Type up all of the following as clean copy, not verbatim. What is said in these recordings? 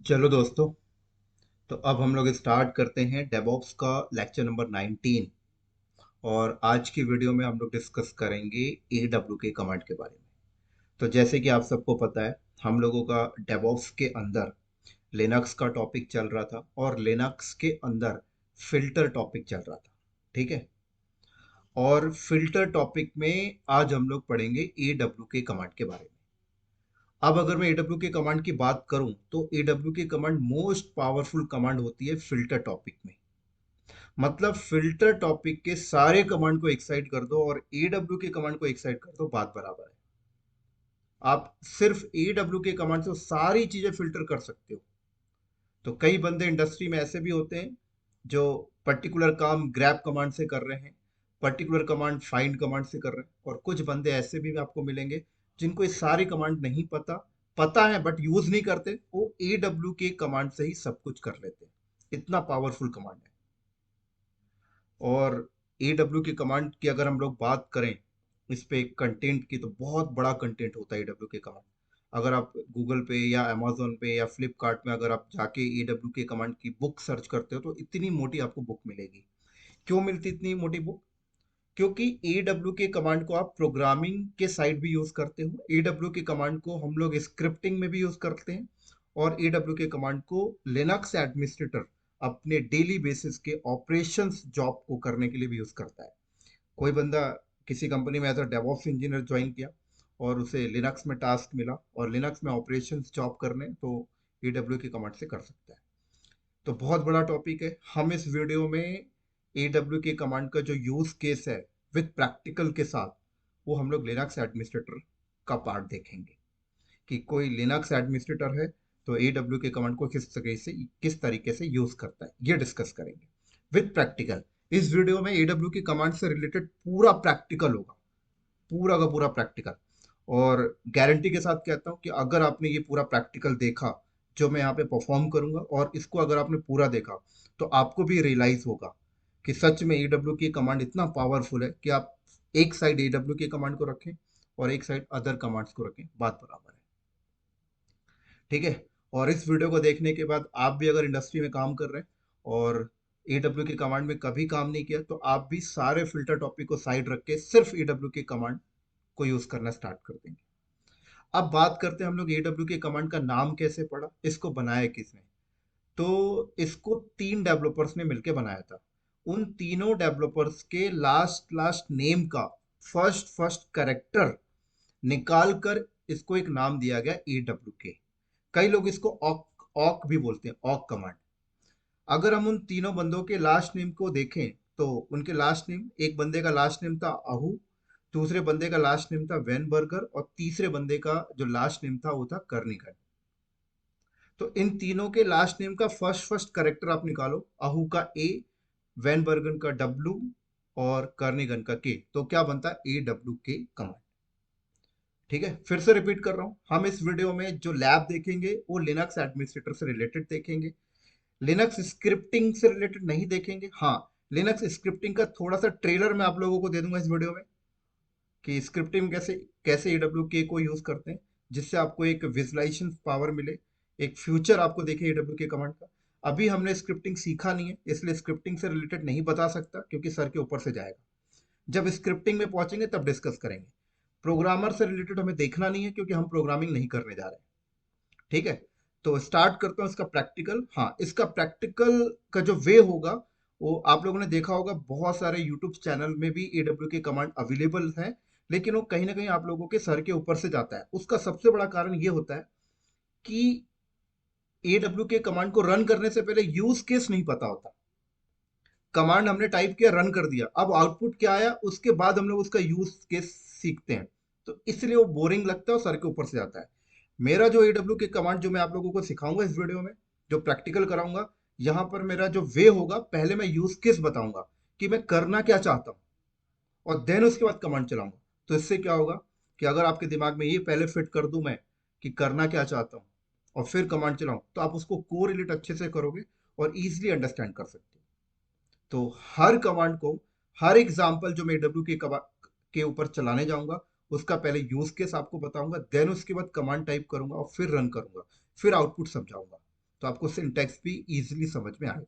चलो दोस्तों, तो अब हम लोग स्टार्ट करते हैं डेवऑप्स का लेक्चर नंबर 19। और आज की वीडियो में हम लोग डिस्कस करेंगे AW के कमांड के बारे में। तो जैसे कि आप सबको पता है, हम लोगों का डेवऑप्स के अंदर लिनक्स का टॉपिक चल रहा था और लिनक्स के अंदर फिल्टर टॉपिक चल रहा था। ठीक है। और फिल्टर टॉपिक में आज हम लोग पढ़ेंगे AW के कमांड के बारे में। अब अगर मैं AW के कमांड की बात करूं तो AW की कमांड मोस्ट पावरफुल कमांड होती है फिल्टर टॉपिक में। मतलब फिल्टर टॉपिक के सारे कमांड को एक साइड कर दो और AW के कमांड को एक साइड कर दो, बात बराबर है। आप सिर्फ AW के कमांड से सारी चीजें फिल्टर कर सकते हो। तो कई बंदे इंडस्ट्री में ऐसे भी होते हैं जो पर्टिकुलर काम ग्रैब कमांड से कर रहे हैं, पर्टिकुलर कमांड फाइंड कमांड से कर रहे हैं, और कुछ बंदे ऐसे भी आपको मिलेंगे जिनको ये सारी कमांड नहीं पता, पता है बट यूज नहीं करते, वो AW के कमांड से ही सब कुछ कर लेते हैं। इतना पावरफुल कमांड है। और AW की कमांड की अगर हम लोग बात करें इस पे कंटेंट की, तो बहुत बड़ा कंटेंट होता है AW के कमांड। अगर आप गूगल पे या अमेजोन पे या फ्लिपकार्ट में अगर आप जाके AW के कमांड की बुक सर्च करते हो तो इतनी मोटी आपको बुक मिलेगी। क्यों मिलती इतनी मोटी बुक? क्योंकि AW के कमांड को आप प्रोग्रामिंग के साइड भी यूज करते हो, AW के कमांड को हम लोग स्क्रिप्टिंग में भी यूज करते हैं, और AW के कमांड को लिनक्स एडमिनिस्ट्रेटर अपने डेली बेसिस के ऑपरेशंस जॉब को करने के लिए भी यूज करता है। कोई बंदा किसी कंपनी में as a DevOps engineer join किया और उसे लिनक्स में टास्क मिला और लिनक्स में ऑपरेशंस जॉब करने, तो AW के कमांड से कर सकता है। तो बहुत बड़ा टॉपिक है। हम इस वीडियो में AW के कमांड का जो यूज केस है विद प्रैक्टिकल के साथ, वो हम लोग लिनक्स एडमिनिस्ट्रेटर का पार्ट देखेंगे कि कोई लिनक्स एडमिनिस्ट्रेटर है तो AW के कमांड को किस तरीके से यूज करता है, ये डिस्कस करेंगे विद प्रैक्टिकल। इस वीडियो में AW की कमांड से रिलेटेड पूरा प्रैक्टिकल होगा, पूरा का पूरा प्रैक्टिकल। और गारंटी के साथ कहता हूँ कि अगर आपने ये पूरा प्रैक्टिकल देखा जो मैं यहाँ पे परफॉर्म करूंगा, और इसको अगर आपने पूरा देखा, तो आपको भी रियलाइज होगा कि सच में AW की कमांड इतना पावरफुल है कि आप एक साइड AW की कमांड को रखें और एक साइड अदर कमांड्स को रखें, बात बराबर है। ठीक है। और इस वीडियो को देखने के बाद आप भी अगर इंडस्ट्री में काम कर रहे हैं और AW की कमांड में कभी काम नहीं किया, तो आप भी सारे फिल्टर टॉपिक को साइड रख के सिर्फ AW की कमांड को यूज करना स्टार्ट कर देंगे। अब बात करते हैं हम लोग AW के कमांड का नाम कैसे पड़ा, इसको बनाया किसने। तो इसको 3 डेवलपर्स ने मिलकर बनाया था। उन तीनों डेवलपर्स के लास्ट लास्ट नेम का फर्स्ट फर्स्ट करेक्टर निकाल कर इसको एक नाम दिया गया AW के। कई लोग इसको ऑक ऑक भी बोलते हैं, ऑक कमांड। अगर हम उन तीनों बंदों के लास्ट नेम को देखें तो उनके लास्ट नेम, एक बंदे का लास्ट नेम था आहू, दूसरे बंदे का लास्ट नेम था वेनबर्गर, और तीसरे बंदे का जो लास्ट नेम था वो था कर्निगन। तो इन तीनों के लास्ट नेम का फर्स्ट फर्स्ट करेक्टर आप निकालो, आहू का ए, वेनबर्गन का डब्ल्यू, और कर्निगन का के, तो क्या बनता है AW के कमांड। ठीक है, फिर से रिपीट कर रहा हूं, हम इस वीडियो में जो लैब देखेंगे वो लिनक्स एडमिनिस्ट्रेटर से रिलेटेड देखेंगे। लिनक्स स्क्रिप्टिंग से रिलेटेड नहीं देखेंगे। हाँ, लिनक्स स्क्रिप्टिंग का थोड़ा सा ट्रेलर मैं आप लोगों को दे दूंगा इस वीडियो में कि स्क्रिप्टिंग में कैसे कैसे AW के को यूज करते हैं, जिससे आपको एक विजुलाइजेशन पावर मिले, एक फ्यूचर आपको देखे AW के कमांड का। अभी हमने स्क्रिप्टिंग सीखा नहीं है, इसलिए स्क्रिप्टिंग से रिलेटेड नहीं बता सकता क्योंकि सर के ऊपर से जाएगा। जब स्क्रिप्टिंग में पहुंचेंगे तब डिस्कस करेंगे। प्रोग्रामर से रिलेटेड हमें देखना नहीं है क्योंकि हम प्रोग्रामिंग नहीं करने जा रहे हैं। ठीक है। तो स्टार्ट करता हूँ इसका प्रैक्टिकल। हाँ, इसका प्रैक्टिकल का जो वे होगा, वो आप लोगों ने देखा होगा, बहुत सारे यूट्यूब चैनल में भी AW के कमांड अवेलेबल है, लेकिन वो कहीं ना कहीं आप लोगों के सर के ऊपर से जाता है। उसका सबसे बड़ा कारण ये होता है कि AW के कमांड को रन करने से पहले यूज केस नहीं पता होता। कमांड हमने टाइप किया, रन कर दिया, अब आउटपुट क्या आया उसके बाद हम लोग उसका यूज केस सीखते हैं, तो इसलिए वो बोरिंग लगता है और सर के ऊपर से जाता है। मेरा जो AW के कमांड जो मैं आप लोगों को सिखाऊंगा इस वीडियो में, जो प्रैक्टिकल कराऊंगा, यहाँ पर मेरा जो वे होगा, पहले मैं यूज केस बताऊंगा कि मैं करना क्या चाहता हूँ, और देन उसके बाद कमांड चलाऊंगा। तो इससे क्या होगा कि अगर आपके दिमाग में ये पहले फिट कर दूं मैं कि करना क्या चाहता हूँ और फिर कमांड चलाऊं, तो आप उसको कोरिलेट अच्छे से करोगे और इजीली अंडरस्टैंड कर सकते हो। तो हर कमांड को, हर एग्जाम्पल जो मैं के ऊपर चलाने जाऊंगा, उसका पहले यूज केस आपको बताऊंगा, देन उसके बाद कमांड टाइप करूंगा और फिर रन करूंगा, फिर आउटपुट समझाऊंगा। तो आपको सिंटैक्स भी इजीली समझ में आएगा।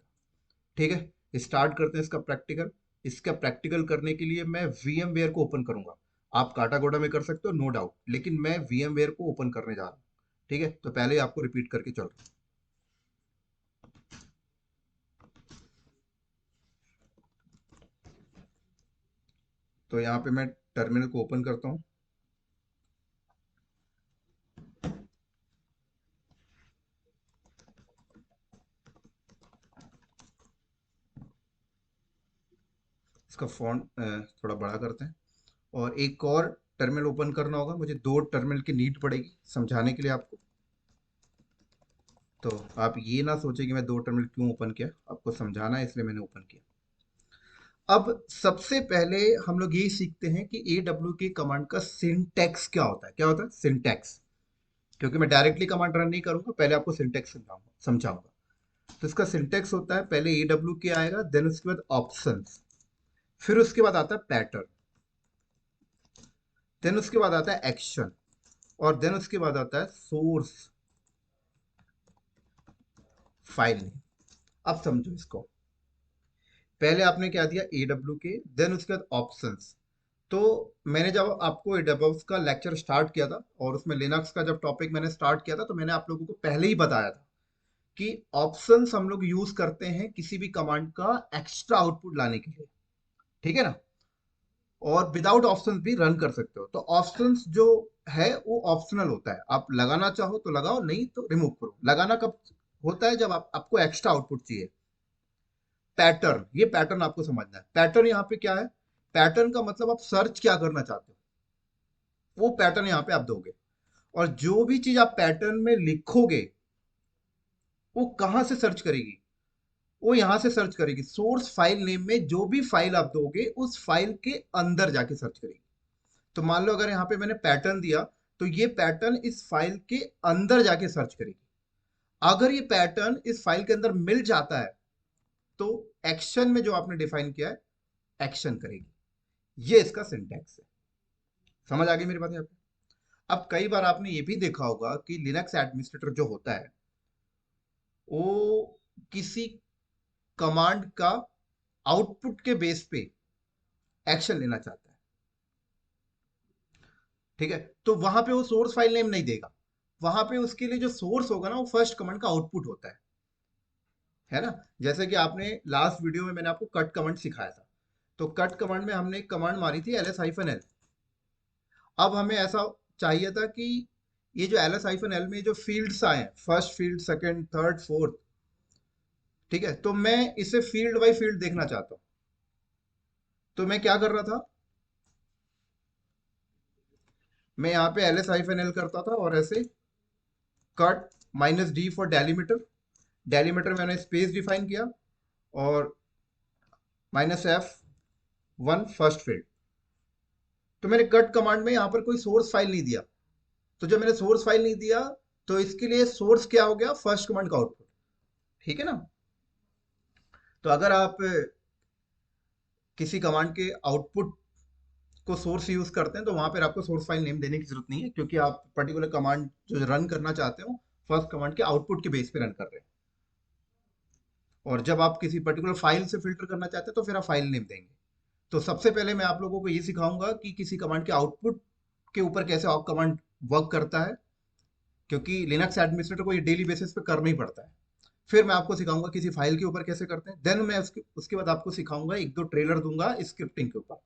ठीक है, स्टार्ट करते हैं इसका प्रैक्टिकल। इसका प्रैक्टिकल करने के लिए मैं VMware को ओपन करूंगा। आप काटागोडा में कर सकते हो, नो डाउट, लेकिन मैं VMware को ओपन करने जा रहा हूँ। ठीक है, तो पहले आपको रिपीट करके चल रहा हूँ। तो यहाँ पे मैं टर्मिनल को ओपन करता हूँ। इसका फॉन्ट थोड़ा बड़ा करते हैं। और एक और टर्मिनल ओपन करना होगा, मुझे दो टर्मिनल की नीड पड़ेगी समझाने के लिए आपको। तो आप ये ना सोचें कि मैं दो टर्मिनल क्यों ओपन किया, आपको समझाना है इसलिए मैंने ओपन किया। अब सबसे पहले हम लोग ये सीखते हैं कि AW के कमांड का सिंटैक्स क्या होता है। क्या होता है सिंटैक्स? क्योंकि मैं डायरेक्टली कमांड रन नहीं करूंगा, पहले आपको सिंटैक्स समझाऊंगा। तो इसका सिंटैक्स होता है, पहले AW के आएगा, देन उसके बाद ऑप्शंस, फिर उसके बाद आता है पैटर्न, देन उसके बाद आता है एक्शन, और देन उसके बाद आता है सोर्स फाइल नेम। अब समझो इसको। पहले आपने क्या दिया AW के, देन उसके बाद ऑप्शंस। तो मैंने जब आपको डेवऑप्स का लेक्चर स्टार्ट किया था और उसमें लिनक्स का जब टॉपिक मैंने स्टार्ट किया था, तो मैंने आप लोगों को पहले ही बताया था कि ऑप्शंस हम लोग यूज करते हैं किसी भी कमांड का एक्स्ट्रा आउटपुट लाने के लिए। ठीक है ना? और विदाउट ऑप्शंस भी रन कर सकते हो। तो ऑप्शंस जो है वो ऑप्शनल होता है, आप लगाना चाहो तो लगाओ, नहीं तो रिमूव करो। लगाना कब होता है? जब आपको एक्स्ट्रा आउटपुट चाहिए। पैटर्न, ये पैटर्न आपको समझना है। पैटर्न यहाँ पे क्या है? पैटर्न का मतलब आप सर्च क्या करना चाहते हो, वो पैटर्न यहाँ पे आप दोगे। और जो भी चीज आप पैटर्न में लिखोगे वो कहां से सर्च करेगी? वो यहां से सर्च करेगी, सोर्स फाइल नेम में जो भी फाइल आप दोगे उस फाइल के अंदर जाके सर्च करेगी। तो मान लो अगर यहाँ पे मैंने पैटर्न दिया, तो ये पैटर्न इस फाइल के अंदर जाके सर्च करेगी। अगर ये पैटर्न इस फाइल के अंदर मिल जाता है तो एक्शन में जो आपने डिफाइन किया है एक्शन करेगी। ये इसका सिंटैक्स है। समझ आ गई मेरी बात यहाँ पे? अब कई बार आपने ये भी देखा होगा कि लिनक्स एडमिनिस्ट्रेटर जो होता है वो किसी कमांड का आउटपुट के बेस पे एक्शन लेना चाहता है। ठीक है, तो वहां पे वो सोर्स फाइल नेम नहीं देगा। वहां पे उसके लिए जो सोर्स होगा ना, वो फर्स्ट कमांड का आउटपुट होता है ना? जैसे कि आपने लास्ट वीडियो में मैंने आपको कट कमांड सिखाया था। तो कट कमांड में हमने एक कमांड मारी थी ls-l। अब हमें ऐसा चाहिए था कि ये जो ls-l में जो फील्ड्स आए, first field, second, third, fourth, ठीक है, तो मैं इसे फील्ड बाय फील्ड देखना चाहता हूँ। तो मैं क्या कर रहा था, मैं यहाँ पे ls-l करता था और ऐसे cut -d for delimiter. Delimiter मैंने स्पेस डिफाइन किया, और -F1 फर्स्ट फील्ड। तो मैंने कट कमांड में यहाँ पर कोई सोर्स फाइल नहीं दिया। तो जब मैंने सोर्स फाइल नहीं दिया, तो इसके लिए सोर्स क्या हो गया? फर्स्ट कमांड का आउटपुट। ठीक है ना? तो अगर आप किसी कमांड के आउटपुट को सोर्स यूज करते हैं तो वहां पर आपको सोर्स फाइल नेम देने की जरूरत नहीं है, क्योंकि आप पर्टिकुलर कमांड जो रन करना चाहते हो फर्स्ट कमांड के आउटपुट के बेस पे रन कर रहे हैं। और जब आप किसी पर्टिकुलर फाइल से फिल्टर करना चाहते हैं तो फिर आप फाइल नेम देंगे। तो सबसे पहले मैं आप लोगों को ये सिखाऊंगा कि किसी कमांड के आउटपुट के ऊपर कैसे ऑप कमांड वर्क करता है, क्योंकि लिनक्स एडमिनिस्ट्रेटर को ये डेली बेसिस पे करना ही पड़ता है। फिर मैं आपको सिखाऊंगा किसी फाइल के ऊपर कैसे करते हैं, देन मैं उसके बाद आपको सिखाऊंगा, एक दो ट्रेलर दूंगा स्क्रिप्टिंग के ऊपर।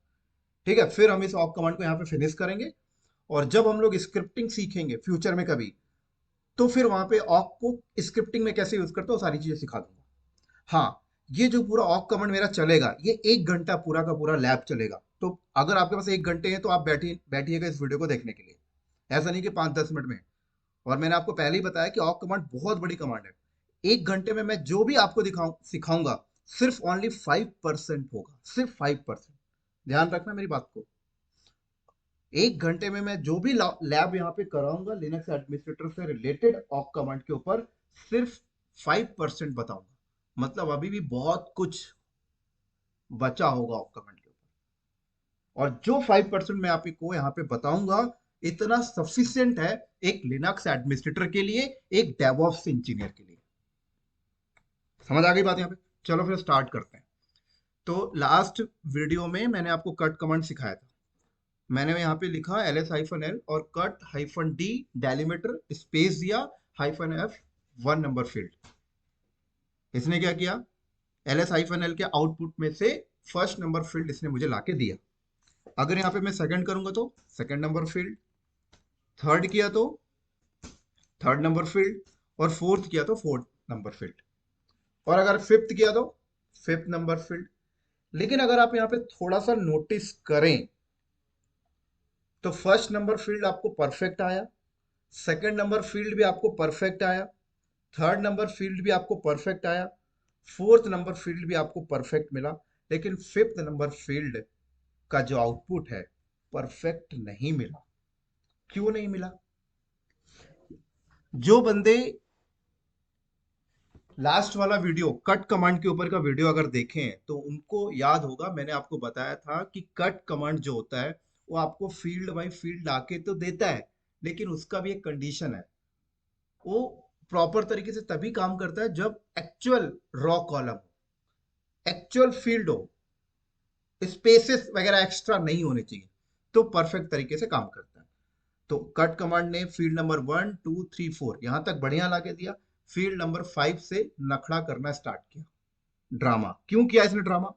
ठीक है, फिर हम इस ऑप कमांड को यहाँ पे फिनिश करेंगे। और जब हम लोग स्क्रिप्टिंग सीखेंगे फ्यूचर में कभी, तो फिर वहां पे ऑक को स्क्रिप्टिंग में कैसे यूज करते हो सारी चीजें सिखा दूंगा। हाँ, ये जो पूरा ऑक कमांड मेरा चलेगा, ये 1 घंटा पूरा का पूरा लैब चलेगा। तो अगर आपके पास 1 घंटे हैं तो आप बैठिएगा इस वीडियो को देखने के लिए। ऐसा नहीं कि 5-10 मिनट में। और मैंने आपको पहले ही बताया कि ऑक कमांड बहुत बड़ी कमांड है। 1 घंटे में मैं जो भी आपको सिखाऊंगा, सिर्फ ओनली 5% होगा, सिर्फ 5%। ध्यान रखना मेरी बात को। 1 घंटे में मैं जो भी लैब यहाँ पे कराऊंगा लिनक्स एडमिनिस्ट्रेटर से रिलेटेड ऑक कमांड के ऊपर, सिर्फ 5% बताऊंगा। मतलब अभी भी बहुत कुछ बचा होगा ऑक कमांड के ऊपर। और जो 5% मैं आपको यहाँ पे बताऊंगा, इतना सफिशियंट है एक लिनक्स एडमिनिस्ट्रेटर के लिए, एक डेवऑप्स इंजीनियर के लिए। समझ आ गई बात यहाँ पे? चलो फिर स्टार्ट करते हैं। तो लास्ट वीडियो में मैंने आपको कट कमांड सिखाया था। मैंने यहाँ पे लिखा LS-L और कट -D डेलीमीटर स्पेस दिया -F 1 नंबर फील्ड। इसने क्या किया? LS-L के आउटपुट में से फर्स्ट नंबर फील्ड इसने मुझे लाके दिया। अगर यहाँ पे मैं सेकंड करूंगा तो सेकंड नंबर फील्ड, थर्ड किया तो थर्ड नंबर फील्ड, और फोर्थ किया तो फोर्थ नंबर फील्ड, और अगर फिफ्थ किया तो फिफ्थ नंबर फील्ड। लेकिन अगर आप यहाँ पे थोड़ा सा नोटिस करें तो फर्स्ट नंबर फील्ड आपको परफेक्ट आया, सेकंड नंबर फील्ड भी आपको परफेक्ट आया, थर्ड नंबर फील्ड भी आपको परफेक्ट आया, फोर्थ नंबर फील्ड भी आपको परफेक्ट मिला। लेकिन फिफ्थ नंबर फील्ड का जो आउटपुट है परफेक्ट नहीं मिला। क्यों नहीं मिला? जो बंदे लास्ट वाला वीडियो कट कमांड के ऊपर का वीडियो अगर देखें तो उनको याद होगा, मैंने आपको बताया था कि कट कमांड जो होता है वो आपको फील्ड बाय फील्ड लाके तो देता है, लेकिन उसका भी एक कंडीशन है। वो प्रॉपर तरीके से तभी काम करता है जब एक्चुअल रॉ कॉलम हो, एक्चुअल फील्ड हो, स्पेसेस वगैरह एक्स्ट्रा नहीं होने चाहिए, तो परफेक्ट तरीके से काम करता है। तो कट कमांड ने फील्ड नंबर 1 2 3 4 यहां तक बढ़िया ला के दिया। फील्ड नंबर 5 से नखड़ा करना स्टार्ट किया। ड्रामा क्यों किया इसने? ड्रामा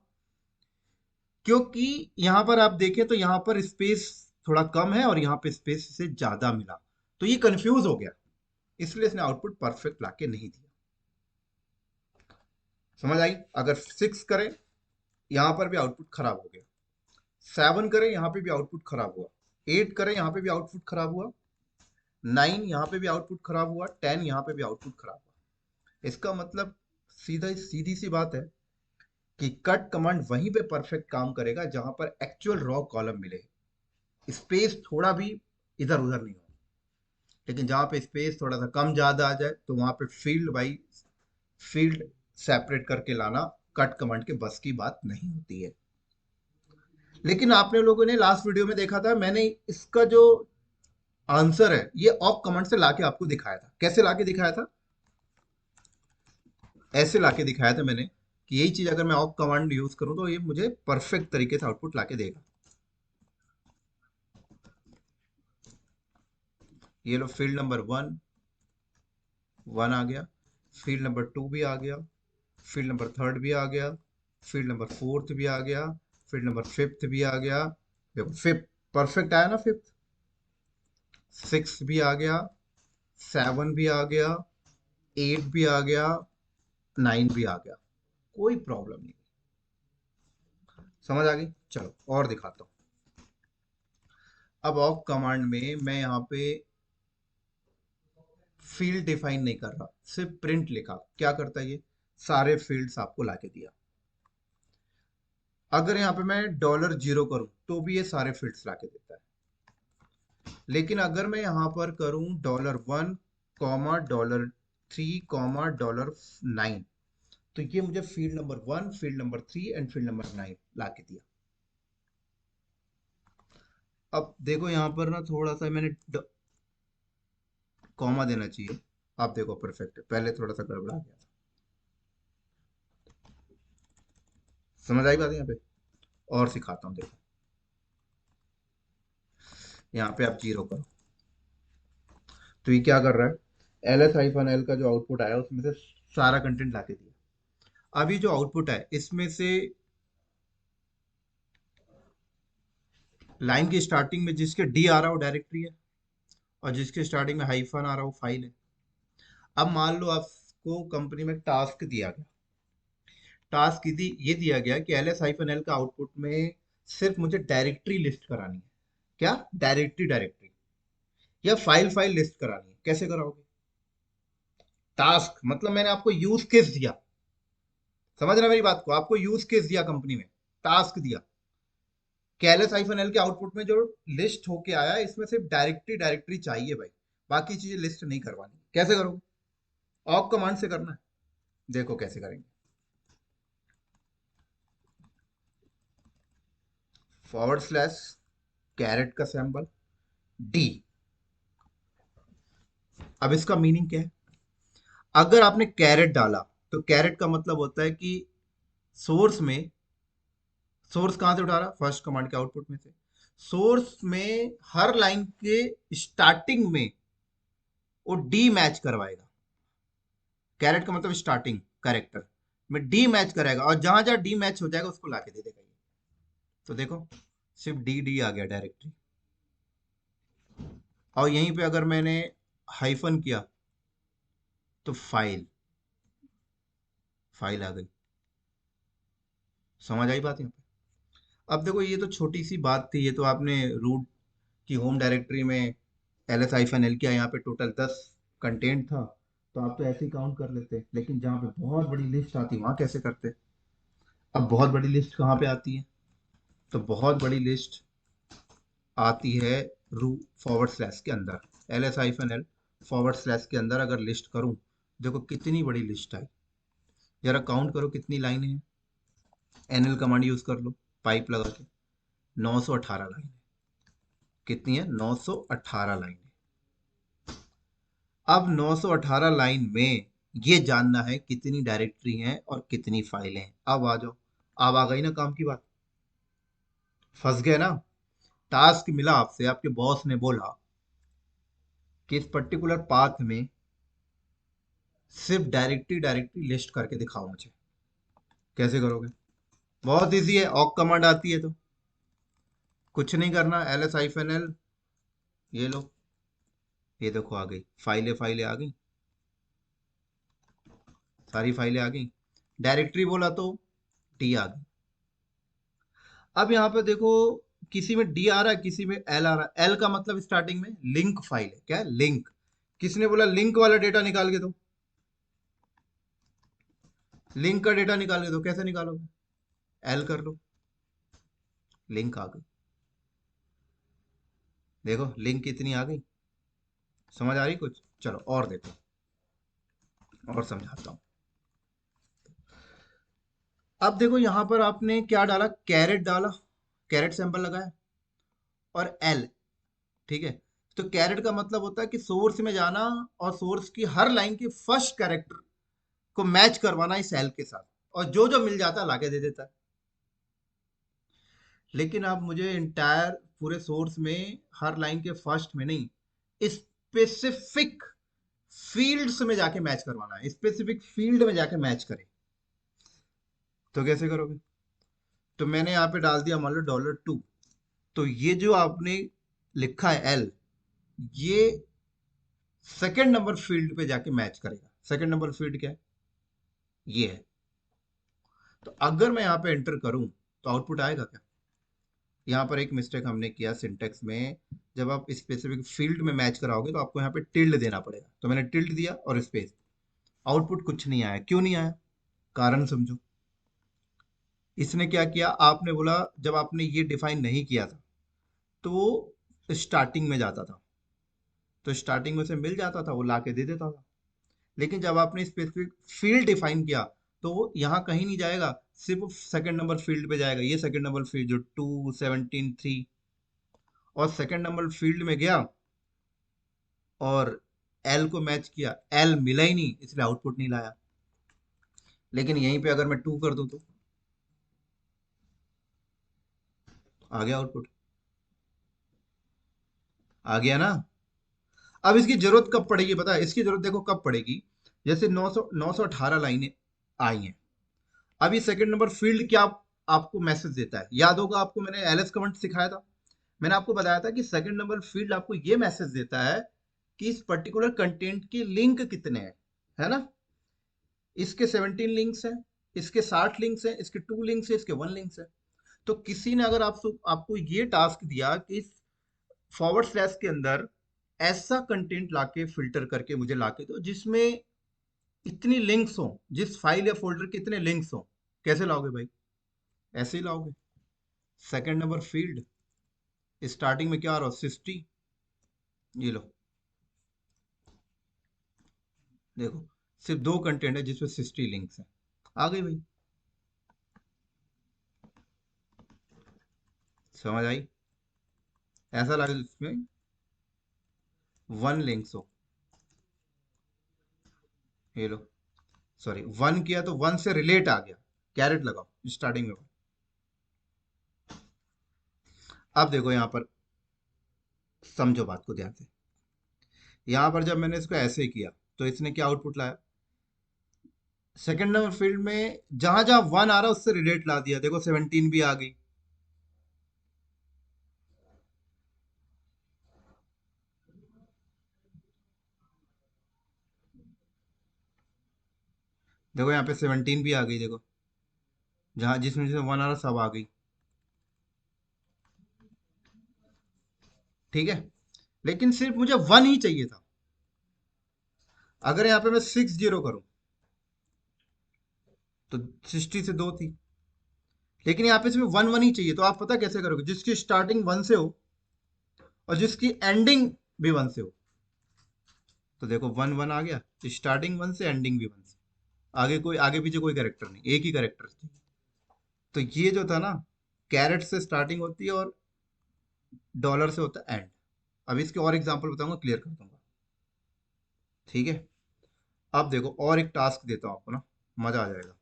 क्योंकि यहां पर आप देखें तो यहां पर स्पेस थोड़ा कम है और यहां पे स्पेस से ज्यादा मिला, तो ये कंफ्यूज हो गया, इसलिए इसने आउटपुट परफेक्ट लाके नहीं दिया। समझ आई? अगर 6 करें यहां पर भी आउटपुट खराब हो गया, 7 करें यहां पे भी आउटपुट खराब हुआ, 8 करें यहां पे भी आउटपुट खराब हुआ, 9 यहां पे भी आउटपुट खराब हुआ, 10 यहां पे भी आउटपुट खराब हुआ। इसका मतलब सीधा सीधी सी बात है कि कट कमांड वहीं पे परफेक्ट काम करेगा जहां पर एक्चुअल रॉ कॉलम मिले, स्पेस थोड़ा भी इधर उधर नहीं हो। लेकिन जहां पे स्पेस थोड़ा सा कम ज्यादा आ जाए तो वहां पे फील्ड बाई फील्ड सेपरेट करके लाना कट कमांड के बस की बात नहीं होती है। लेकिन आपने लोगों ने लास्ट वीडियो में देखा था, मैंने इसका जो आंसर है ये ऑफ कमांड से लाके आपको दिखाया था। कैसे लाके दिखाया था? ऐसे लाके दिखाया था मैंने कि यही चीज अगर मैं ऑफ कमांड यूज करूं तो ये मुझे परफेक्ट तरीके से आउटपुट लाके देगा। ये लो, फील्ड नंबर 1 आ गया, फील्ड नंबर 2 भी आ गया, फील्ड नंबर 3 भी आ गया, फील्ड नंबर 4 भी आ गया, फील्ड नंबर 5 भी आ गया। देखो फिफ्थ परफेक्ट आया ना, फिफ्थ। 6 भी आ गया, 7 भी आ गया, 8 भी आ गया, 9 भी आ गया। कोई प्रॉब्लम नहीं। समझ आ गई? चलो और दिखाता हूँ। अब ऑफ कमांड में मैं यहाँ पे फील्ड डिफाइन नहीं कर रहा, सिर्फ प्रिंट लिखा। क्या करता है ये? सारे फील्ड्स आपको लाके दिया। अगर यहाँ पे मैं $0 करूं तो भी ये सारे फील्ड्स लाके देता है। लेकिन अगर मैं यहाँ पर करूं $1 $3 $9, तो ये मुझे field number 1 field number 3 and field number 9 लाके दिया। अब देखो यहाँ पर ना थोड़ा सा मैंने कॉमा देना चाहिए। आप देखो परफेक्ट है, पहले थोड़ा सा गड़बड़ा गया था। समझ आई बात यहाँ पे? और सिखाता हूँ, देखो यहाँ पे आप 0 करो तो ये क्या कर रहा है? LS-L का जो आउटपुट आया उसमें से सारा कंटेंट लाके दिया। अभी जो आउटपुट है इसमें से लाइन की स्टार्टिंग में जिसके डी आ रहा हो डायरेक्टरी है, और जिसके स्टार्टिंग में हाइफन आ रहा हो फाइल है। अब मान लो आपको कंपनी में टास्क दिया गया, टास्क ये दिया गया कि LS-L का आउटपुट में सिर्फ मुझे डायरेक्टरी लिस्ट करानी है। क्या? डायरेक्टरी या फाइल फाइल लिस्ट करानी है। कैसे कराओगे? टास्क मतलब मैंने आपको यूज केस दिया। समझ रहे मेरी बात को? आपको यूज केस दिया कंपनी में, टास्क दिया कि LS-L के आउटपुट में जो लिस्ट होके आया है, इसमें सिर्फ डायरेक्टरी चाहिए भाई, बाकी चीजें लिस्ट नहीं करवानी। कैसे करोगे? ऑप कमांड से करना है। देखो कैसे करेंगे। /कैरेट का सैंबल डी। अब इसका मीनिंग क्या है? अगर आपने कैरेट डाला तो कैरेट का मतलब होता है कि सोर्स में, सोर्स कहाँ से उठा रहा, फर्स्ट कमांड के आउटपुट में से। सोर्स में हर लाइन के स्टार्टिंग में वो डी मैच करवाएगा। कैरेट का मतलब स्टार्टिंग कैरेक्टर में डी मैच कराएगा, और जहां जहां डी मैच हो जाएगा उसको लाके दे देगा ये। तो देखो, सिर्फ डी डी आ गया डायरेक्टली। और यहीं पे अगर मैंने हाइफन किया तो फाइल, फाइल आ गई। समझ आई बात यहाँ पे? अब देखो, ये तो छोटी सी बात थी, ये तो आपने रूट की होम डायरेक्टरी में एल एस हाइफन एल किया, यहाँ पे टोटल 10 कंटेंट था, तो आप तो ऐसे ही काउंट कर लेते। लेकिन जहाँ पे बहुत बड़ी लिस्ट आती वहां कैसे करते? अब बहुत बड़ी लिस्ट कहाँ पे आती है? तो बहुत बड़ी लिस्ट आती है रू फॉरवर्ड स्लैश के अंदर, L S hyphen L forward slash के अंदर अगर लिस्ट करूं, देखो कितनी बड़ी लिस्ट आई। जरा काउंट करो कितनी लाइनें हैं। एनएल कमांड यूज कर लो, पाइप लगा के। 918 लाइन। कितनी है? 918 लाइन। अब 918 लाइन में ये जानना है कितनी डायरेक्टरी हैं और कितनी फाइलें हैं। अब आ जाओ, अब आ गई ना काम की बात। फंस गए ना? टास्क मिला आपसे, आपके बॉस ने बोला कि इस पर्टिकुलर पाथ में सिर्फ डायरेक्टरी डायरेक्टरी लिस्ट करके दिखाओ मुझे। कैसे करोगे? बहुत इजी है, ऑक कमांड आती है तो कुछ नहीं करना। एल एस हाइफन एल, ये लो, ये देखो आ गई फाइलें, फाइलें आ गई, सारी फाइलें आ गई। डायरेक्टरी बोला तो डी आ गई। अब यहाँ पे देखो, किसी में डी आ रहा है, किसी में एल आ रहा है। एल का मतलब स्टार्टिंग में लिंक फाइल है। क्या है? लिंक। किसने बोला लिंक वाला डेटा निकाल के दो? लिंक का डेटा निकाल के दो। कैसे निकालोगे? एल कर लो, लिंक आ गई। देखो लिंक कितनी आ गई। समझ आ रही कुछ? चलो और देखो, और समझाता हूँ। अब देखो यहाँ पर आपने क्या डाला, कैरेट डाला, कैरेट सैंपल लगाया, और एल। ठीक है? तो कैरेट का मतलब होता है कि सोर्स में जाना और सोर्स की हर लाइन के फर्स्ट कैरेक्टर को मैच करवाना इस एल के साथ, और जो जो मिल जाता है लाके दे देता है। लेकिन अब मुझे इंटायर पूरे सोर्स में हर लाइन के फर्स्ट में नहीं, स्पेसिफिक फील्ड्स में जाके मैच करवाना है। स्पेसिफिक फील्ड में जाके मैच करे, तो कैसे करोगे? तो मैंने यहाँ पे डाल दिया मान लो $2। तो ये जो आपने लिखा है एल, ये सेकंड नंबर फील्ड पे जाके मैच करेगा। सेकंड नंबर फील्ड क्या है? ये है। तो अगर मैं यहाँ पे एंटर करूं तो आउटपुट आएगा क्या? यहाँ पर एक मिस्टेक हमने किया सिंटेक्स में। जब आप स्पेसिफिक फील्ड में मैच कराओगे तो आपको यहाँ पे टिल्ड देना पड़ेगा, तो मैंने टिल्ड दिया और स्पेस। आउटपुट कुछ नहीं आया। क्यों नहीं आया? कारण समझो। इसने क्या किया, आपने बोला, जब आपने ये डिफाइन नहीं किया था तो स्टार्टिंग में जाता था, तो स्टार्टिंग में से मिल जाता था, वो ला के दे देता था। लेकिन जब आपने स्पेसिफिक फील्ड डिफाइन किया तो वो यहाँ कहीं नहीं जाएगा, सिर्फ सेकंड नंबर फील्ड पे जाएगा। ये सेकंड नंबर फील्ड जो 217 3, और सेकंड नंबर फील्ड में गया और एल को मैच किया, एल मिला ही नहीं, इसलिए आउटपुट नहीं लाया। लेकिन यहीं पे अगर मैं 2 कर दूं तो आ गया आउटपुट। आ गया ना? अब इसकी जरूरत कब पड़ेगी पता है? इसकी जरूरत देखो कब पड़ेगी, जैसे 918 लाइनें आई हैं। अब ये सेकंड नंबर फील्ड क्या आपको मैसेज देता है? याद होगा आपको, मैंने एलएस कमेंट सिखाया था। मैंने आपको बताया था कि सेकंड नंबर फील्ड आपको ये मैसेज देता है कि इस पर्टिकुलर कंटेंट के लिंक कितने हैं, है ना? इसके 17 लिंक्स हैं, इसके 60 लिंक्स हैं, इसके 2 लिंक्स हैं, इसके 1 लिंक्स है। तो किसी ने अगर आपको ये टास्क दिया कि इस फॉरवर्ड स्लैश के अंदर ऐसा कंटेंट लाके फिल्टर करके मुझे लाके दो जिसमें इतनी लिंक्स हो, जिस फाइल या फोल्डर के इतने लिंक्स हो, कैसे लाओगे भाई? ऐसे ही लाओगे। सेकंड नंबर फील्ड, स्टार्टिंग में क्या आ रहा हो, 60। ये लो, देखो सिर्फ 2 कंटेंट है जिसमें 60 लिंक्स है। आ गई भाई। समझ आई? ऐसा लगे जिसमें 1 लिंक्स हो। ये लो, सॉरी 1 किया तो 1 से रिलेट आ गया, कैरेट लगाओ स्टार्टिंग में। अब देखो यहाँ पर, समझो बात को ध्यान से। यहाँ पर जब मैंने इसको ऐसे किया तो इसने क्या आउटपुट लाया, सेकंड नंबर फील्ड में जहां जहां 1 आ रहा है उससे रिलेट ला दिया, देखो 17 भी आ गई। देखो यहाँ पे 17 भी आ गई, देखो जहां जिसमें जिसमें 1 आ रहा सब आ गई। ठीक है, लेकिन सिर्फ मुझे 1 ही चाहिए था। अगर यहाँ पे मैं 60 करूं तो 60 से 2 थी, लेकिन यहाँ पे सिर्फ 1 1 ही चाहिए। तो आप पता कैसे करोगे, जिसकी स्टार्टिंग 1 से हो और जिसकी एंडिंग भी 1 से हो। तो देखो 1 1 आ गया, स्टार्टिंग 1 से एंडिंग भी 1 से। आगे कोई, आगे पीछे कोई कैरेक्टर नहीं, एक ही कैरेक्टर चाहिए। तो ये जो था ना, कैरेट से स्टार्टिंग होती है और डॉलर से होता है एंड। अब इसके और एग्जांपल बताऊंगा, क्लियर कर दूंगा। ठीक है, अब देखो और एक टास्क देता हूं आपको ना, मजा आ जाएगा।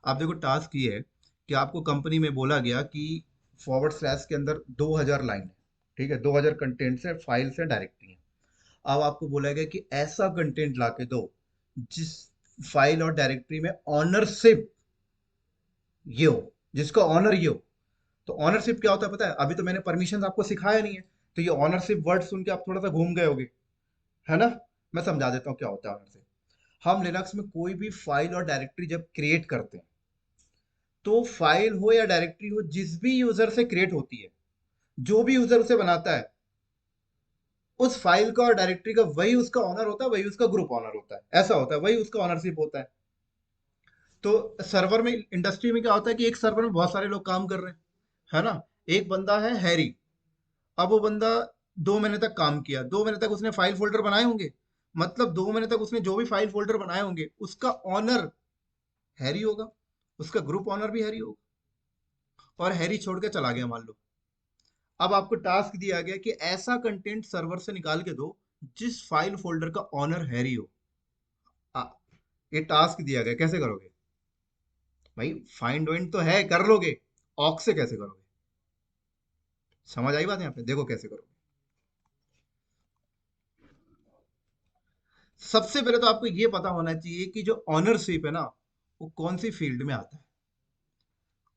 आप देखो टास्क ये है कि आपको कंपनी में बोला गया कि फॉरवर्ड स्लैश के अंदर 2000 लाइन है। ठीक है, 2000 कंटेंट्स है, फाइल्स है, डायरेक्टरी है। अब आपको बोला गया कि ऐसा कंटेंट ला के दो जिस फाइल और डायरेक्टरी में ऑनरशिप ये हो, जिसका ऑनर ये हो। तो ऑनरशिप क्या होता है पता है, अभी तो मैंने परमिशन आपको सिखाया नहीं है। तो ये ऑनरशिप वर्ड सुन के आप थोड़ा सा घूम गए होगे, है ना। मैं समझा देता हूँ क्या होता है ऑनरशिप। हम लिनक्स में कोई भी फाइल और डायरेक्टरी जब क्रिएट करते हैं, तो फाइल हो या डायरेक्टरी हो, जिस भी यूजर से क्रिएट होती है, जो भी यूजर उसे बनाता है, उस फाइल का और डायरेक्टरी का वही उसका ऑनर होता है, वही उसका ग्रुप ऑनर होता है। ऐसा होता है, वही उसका ऑनरशिप होता है। तो सर्वर में, इंडस्ट्री में क्या होता है कि एक सर्वर में बहुत सारे लोग काम कर रहे हैं, है ना। एक बंदा है हैरी, अब वो बंदा 2 महीने तक काम किया, 2 महीने तक उसने फाइल फोल्डर बनाए होंगे। मतलब 2 महीने तक उसने जो भी फाइल फोल्डर बनाए होंगे, उसका ऑनर हैरी होगा, उसका ग्रुप ऑनर भी हैरी होगा। और हैरी छोड़ के चला गया मान लो। अब आपको टास्क दिया गया कि ऐसा कंटेंट सर्वर से निकाल के दो जिस फाइल फोल्डर का ऑनर हैरी हो। आ, ये टास्क दिया गया, कैसे करोगे भाई? फाइंड ऑइंड तो है, कर लोगे, ऑक से कैसे करोगे? समझ आई बात? यहाँ पे देखो कैसे करोगे। सबसे पहले तो आपको ये पता होना चाहिए कि जो ऑनरशिप है ना, वो कौन सी फील्ड में आता है।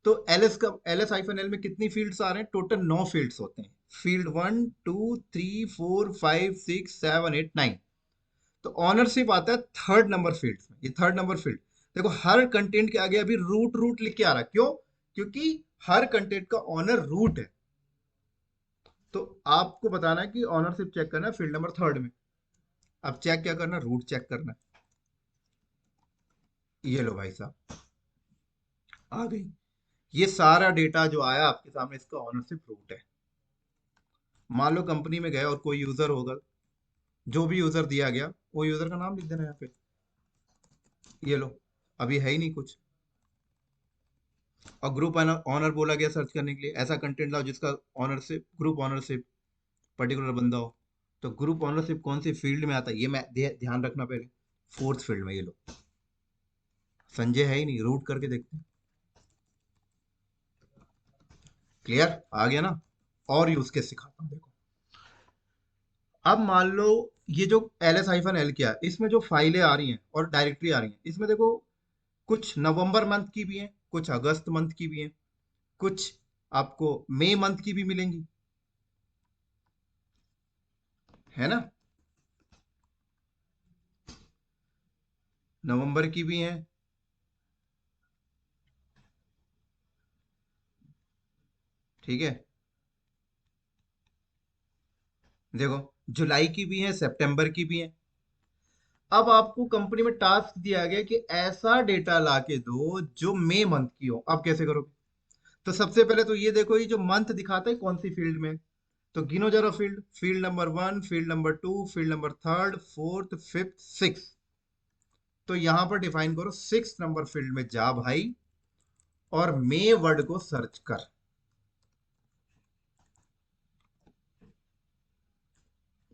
तो एलएस का, एलएस हाइफन एल में कितनी फील्ड्स आ रहे हैं? टोटल 9 फील्ड्स होते हैं। फील्ड 1 2 3 4 5 6 7 8 9। तो ऑनरशिप आता है थर्ड नंबर फील्ड में, ये थर्ड नंबर फील्ड। देखो हर कंटेंट के आगे अभी रूट रूट लिख के आ रहा है, क्यों? क्योंकि हर कंटेंट का ऑनर रूट है। तो आपको बताना है कि ऑनरशिप चेक करना है फील्ड नंबर थर्ड में। अब चेक क्या करना है? रूट चेक करना है। ये लो भाई साहब, आ गई। ये सारा डेटा जो आया आपके सामने, इसका ऑनरशिप रूट है। मान लो कंपनी में गए और कोई यूजर होगा, जो भी यूजर दिया गया वो यूजर का नाम लिख देना यहाँ पे। ये लो, अभी है ही नहीं कुछ। और ग्रुप ऑनर बोला गया सर्च करने के लिए, ऐसा कंटेंट लाओ जिसका ऑनरशिप, ग्रुप ऑनरशिप पर्टिकुलर बंदा हो। तो ग्रुप ऑनरशिप कौन सी फील्ड में आता है, ये मैं ध्यान रखना पहले। फोर्थ फील्ड में। ये लो, संजय है ही नहीं, रूट करके देखते हैं। क्लियर, आ गया ना। और यूज केस सिखाता हूँ, देखो। अब मान लो ये जो एल एस हाइफन एल किया, इसमें जो फाइलें आ रही हैं और डायरेक्टरी आ रही हैं, इसमें देखो कुछ नवंबर मंथ की भी हैं, कुछ अगस्त मंथ की भी हैं, कुछ आपको मई मंथ की भी मिलेंगी, है ना। नवंबर की भी हैं। ठीक है, देखो जुलाई की भी है, सितंबर की भी है। अब आपको कंपनी में टास्क दिया गया कि ऐसा डेटा ला के दो जो मई मंथ की हो। अब कैसे करोगे? तो सबसे पहले तो ये देखो, ये जो मंथ दिखाता है कौन सी फील्ड में। तो गिनो जरा field, field number 1, field number 2, field number third, fourth, fifth, six. तो यहां पर डिफाइन करो, 6 नंबर फील्ड में जा भाई और मे वर्ड को सर्च कर।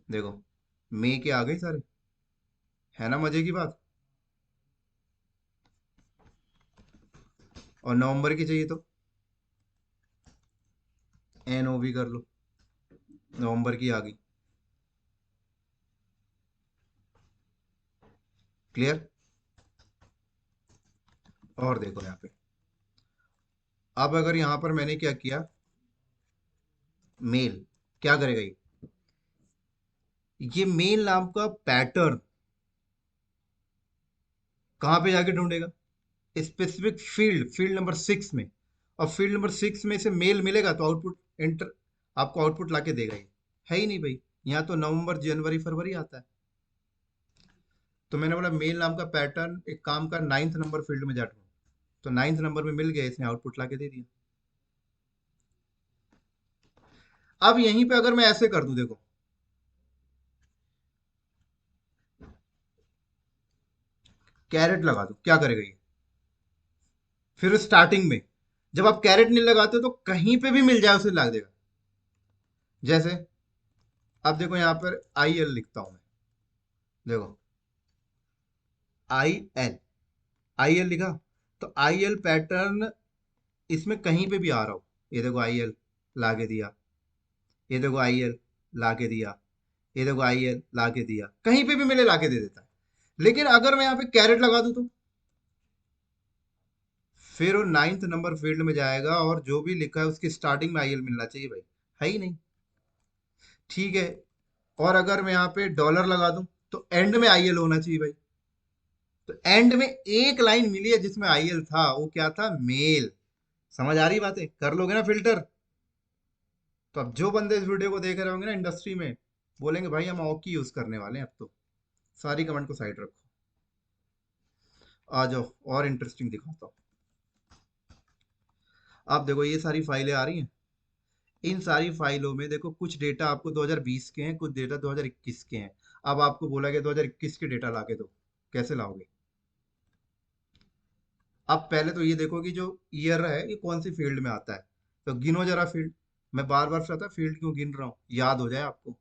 देखो मे के आ गए सारे। है ना मजे की बात। और नवंबर की चाहिए तो NOV कर लो, नवंबर की आ गई। क्लियर। और देखो यहाँ पे, अब अगर यहाँ पर मैंने क्या किया, मेल, क्या करेगा ये मेल नाम का पैटर्न कहाँ पे जाके ढूंढेगा, स्पेसिफिक फील्ड नंबर 6 में। और फील्ड नंबर 6 में से मेल मिलेगा तो आउटपुट एंटर, आपको आउटपुट लाके देगा ये। है ही नहीं भाई, यहाँ तो नवंबर जनवरी फरवरी आता है। तो मैंने बोला मेल नाम का पैटर्न, एक काम का 9th नंबर फील्ड में जा ढूंढ। तो 9th नंबर में मिल गया, इसने आउटपुट लाके दे दिया। अब यहीं पे अगर मैं ऐसे कर दूं, देखो कैरेट लगा दूं, क्या करेगा ये। फिर स्टार्टिंग में जब आप कैरेट नहीं लगाते हो तो कहीं पे भी मिल जाए उसे ला देगा। जैसे अब देखो यहाँ पर IL लिखता हूं मैं, देखो IL, IL लिखा, तो IL पैटर्न इसमें कहीं पे भी आ रहा हो, ये देखो IL लाके दिया, ये देखो IL लाके दिया, ये देखो IL लाके दिया, कहीं पे भी मिले लाके दे देता है। लेकिन अगर मैं यहाँ पे कैरेट लगा दूं तो फिर वो 9th नंबर फील्ड में जाएगा और जो भी लिखा है उसकी स्टार्टिंग में IL मिलना चाहिए भाई। है ही नहीं। ठीक है। और अगर मैं यहाँ पे डॉलर लगा दूं तो एंड में IL होना चाहिए भाई। तो एंड में एक लाइन मिली है जिसमें IL था, वो क्या था, मेल। समझ आ रही बातें, कर लोगे ना फिल्टर। तो अब जो बंदे इस वीडियो को देख रहे होंगे ना इंडस्ट्री में, बोलेंगे भाई हम ऑकी यूज करने वाले हैं अब तो। सारी कमेंट को साइड रखो, आ जाओ और इंटरेस्टिंग दिखाता हूँ। आप देखो ये सारी फाइलें आ रही हैं, इन सारी फाइलों में देखो कुछ डेटा आपको 2020 के हैं, कुछ डेटा 2021 के हैं। अब आपको बोला गया 2021 के डेटा लाके दो, कैसे लाओगे। अब पहले तो ये देखो कि जो ईयर है ये कौन सी फील्ड में आता है, तो गिनो जरा फील्ड। मैं बार बार कहता फील्ड क्यों गिन रहा हूँ, याद हो जाए आपको।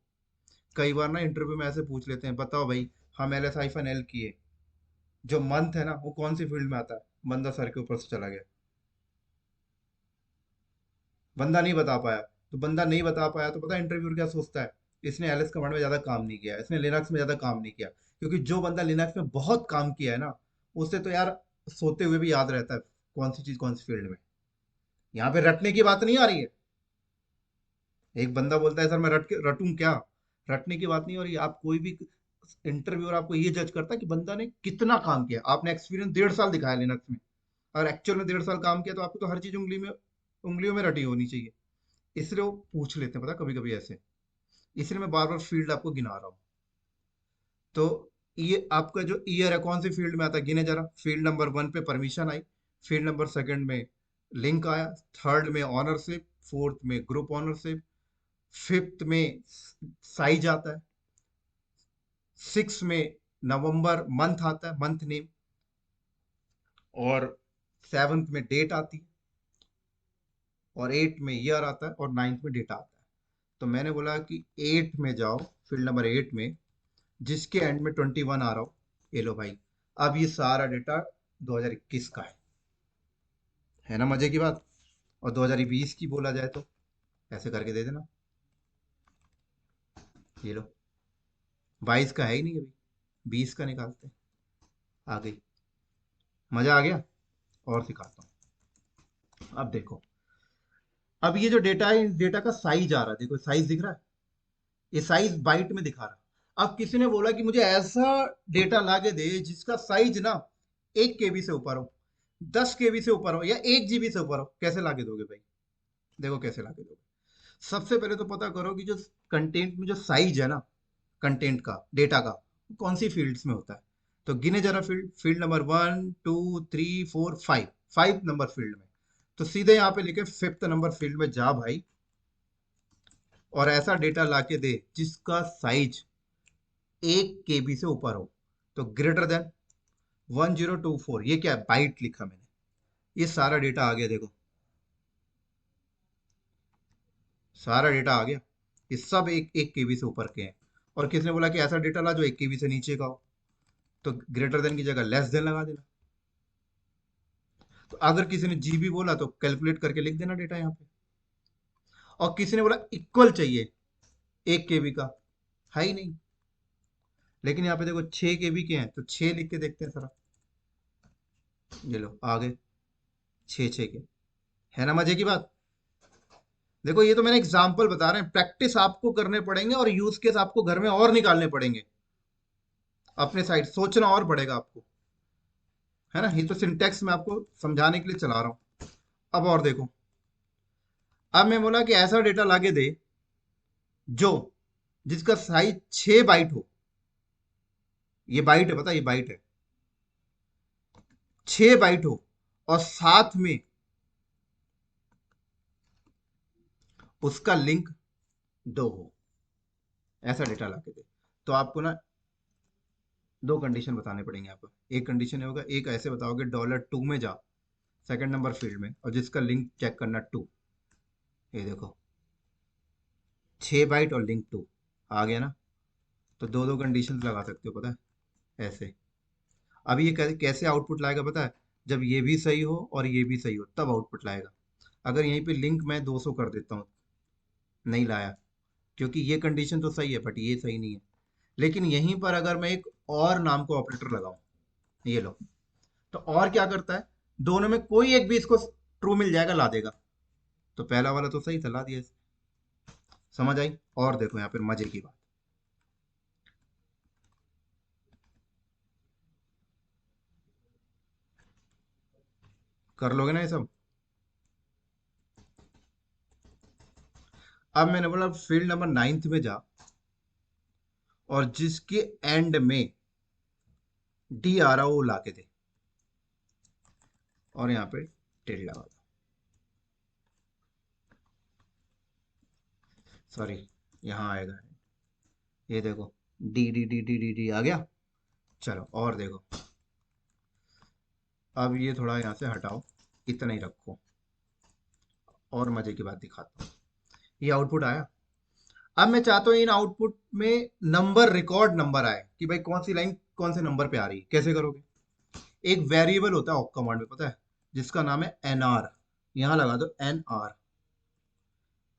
कई बार ना इंटरव्यू में ऐसे पूछ लेते हैं, बताओ भाई हम LS-L किए, जो मंथ है ना वो कौन सी फील्ड में आता है। बंदा सर के ऊपर से चला गया, बंदा नहीं बता पाया। तो बंदा नहीं बता पाया तो पता इंटरव्यूअर क्या सोचता है, इसने LS कमांड में ज्यादा काम नहीं किया, इसने लिनक्स में ज्यादा काम नहीं किया। क्योंकि जो बंदा लिनक्स में बहुत काम किया है ना, उसे तो यार सोते हुए भी याद रहता है कौन सी चीज कौन सी फील्ड में। यहाँ पे रटने की बात नहीं आ रही है। एक बंदा बोलता है सर मैं रटूं क्या, रटने की बात नहीं हो रही। आप कोई भी इंटरव्यूअर आपको ये जज करता है कि बंदा ने कितना काम किया। आपने एक्सपीरियंस 1.5 साल दिखाया लिनक्स में, और एक्चुअल में 1.5 साल काम किया, तो आपको तो हर चीज उंगलियों में रटी होनी चाहिए। इसलिए वो पूछ लेते हैं, पता कभी कभी ऐसे। इसलिए मैं बार बार फील्ड आपको गिना रहा हूँ। तो ये आपका जो ईयर है कौन सी फील्ड में आता है, गिने जरा। फील्ड नंबर 1 पे परमिशन आई, फील्ड नंबर 2 में लिंक आया, थर्ड में ऑनरशिप, फोर्थ में ग्रुप ऑनरशिप, फिफ्थ में साइज आता है, 6 में नवंबर मंथ आता है, मंथ नेम, और 7th में डेट आती है, और 8 में ईयर आता है, और 9th में डेटा आता है। तो मैंने बोला कि 8 में जाओ, फील्ड नंबर 8 में, जिसके एंड में 21 आ रहा हो, ये लो भाई। अब ये सारा डेटा 2021 का है ना मजे की बात। और 2020 की बोला जाए तो ऐसे करके दे देना, ये लो। 22 का है ही नहीं अभी, 20 का निकालते हैं। आ गई, मजा आ गया। और सिखाता हूँ, अब देखो। अब ये जो डेटा है, इस डेटा का साइज आ रहा है, देखो साइज दिख रहा है, ये साइज बाइट में दिखा रहा है। अब किसी ने बोला कि मुझे ऐसा डेटा ला के दे जिसका साइज ना 1 KB से ऊपर हो, 10 KB से ऊपर हो, या 1 GB से ऊपर हो, कैसे ला के दोगे भाई। देखो कैसे ला के दोगे। सबसे पहले तो पता करो कि जो कंटेंट में जो साइज है ना, कंटेंट का, डेटा का, कौन सी फील्ड्स में होता है। तो गिने जरा field, field number 1 2 3 4 5, 5 number field में। तो सीधे यहाँ पे लिखे 5th नंबर फील्ड में जा भाई, और ऐसा डेटा लाके दे जिसका साइज 1 KB से ऊपर हो। तो ग्रेटर देन 1024, ये क्या है, बाइट लिखा मैंने। ये सारा डेटा आ गया, देखो सारा डेटा आ गया। ये सब 1 KB से ऊपर के हैं। और किसने बोला कि ऐसा डेटा ला जो 1 KB से नीचे का हो। तो ग्रेटर देन की जगह लेस देन लगा देना। तो अगर किसी ने जीबी बोला तो कैलकुलेट करके लिख देना डेटा यहाँ पे। और किसी ने बोला इक्वल चाहिए 1 KB का, है ही नहीं। लेकिन यहाँ पे देखो 6 KB के हैं, तो 6 लिख के देखते हैं सर। ये लो आ गए 6 6 के। है ना मजे की बात। देखो ये तो मैंने एग्जाम्पल बता रहे हैं, प्रैक्टिस आपको करने पड़ेंगे और यूज केस आपको घर में और निकालने पड़ेंगे। अपने साइड सोचना और पड़ेगा आपको। है ना, ये तो सिंटेक्स में आपको समझाने के लिए चला रहा हूं। अब और देखो, अब मैं बोला कि ऐसा डेटा लाके दे जो जिसका साइज 6 बाइट हो। ये बाइट है, पता है, ये बाइट है। 6 बाइट हो और साथ में उसका लिंक 2 हो, ऐसा डेटा लाके दे। तो आपको ना दो कंडीशन बताने पड़ेंगे आपको। एक कंडीशन ये होगा, एक ऐसे बताओगे $2 में जा सेकंड नंबर फील्ड में, और जिसका लिंक चेक करना 2। ये देखो 6 बाइट और लिंक 2 आ गया ना। तो दो दो कंडीशन लगा सकते हो, पता है, ऐसे। अब ये कैसे आउटपुट लाएगा पता है, जब ये भी सही हो और ये भी सही हो तब आउटपुट लाएगा। अगर यहीं पे लिंक मैं 200 कर देता हूँ, नहीं लाया, क्योंकि ये कंडीशन तो सही है बट ये सही नहीं है। लेकिन यहीं पर अगर मैं एक और नाम को ऑपरेटर लगाऊं, ये लो, तो और क्या करता है, दोनों में कोई एक भी इसको ट्रू मिल जाएगा, ला देगा। तो पहला वाला तो सही था, ला दिया इसने। समझ आई। और देखो यहाँ पर मजे की बात, कर लोगे ना ये सब। अब मैंने बोला फील्ड नंबर 9 में जा और जिसके एंड में डी आ रहा हो वो ला के दे, और यहाँ पे टिल लगा दो। सॉरी, यहाँ आएगा, ये देखो D D D D D D आ गया। चलो और देखो, अब ये थोड़ा यहाँ से हटाओ, इतना ही रखो। और मजे की बात दिखाता हूँ, ये आउटपुट आया। अब मैं चाहता हूँ इन आउटपुट में नंबर, रिकॉर्ड नंबर आए कि भाई कौन सी लाइन कौन से नंबर पे आ रही है। कैसे करोगे, एक वेरिएबल होता है ऑप कमांड में, पता है, जिसका नाम है NR। यहाँ लगा दो NR।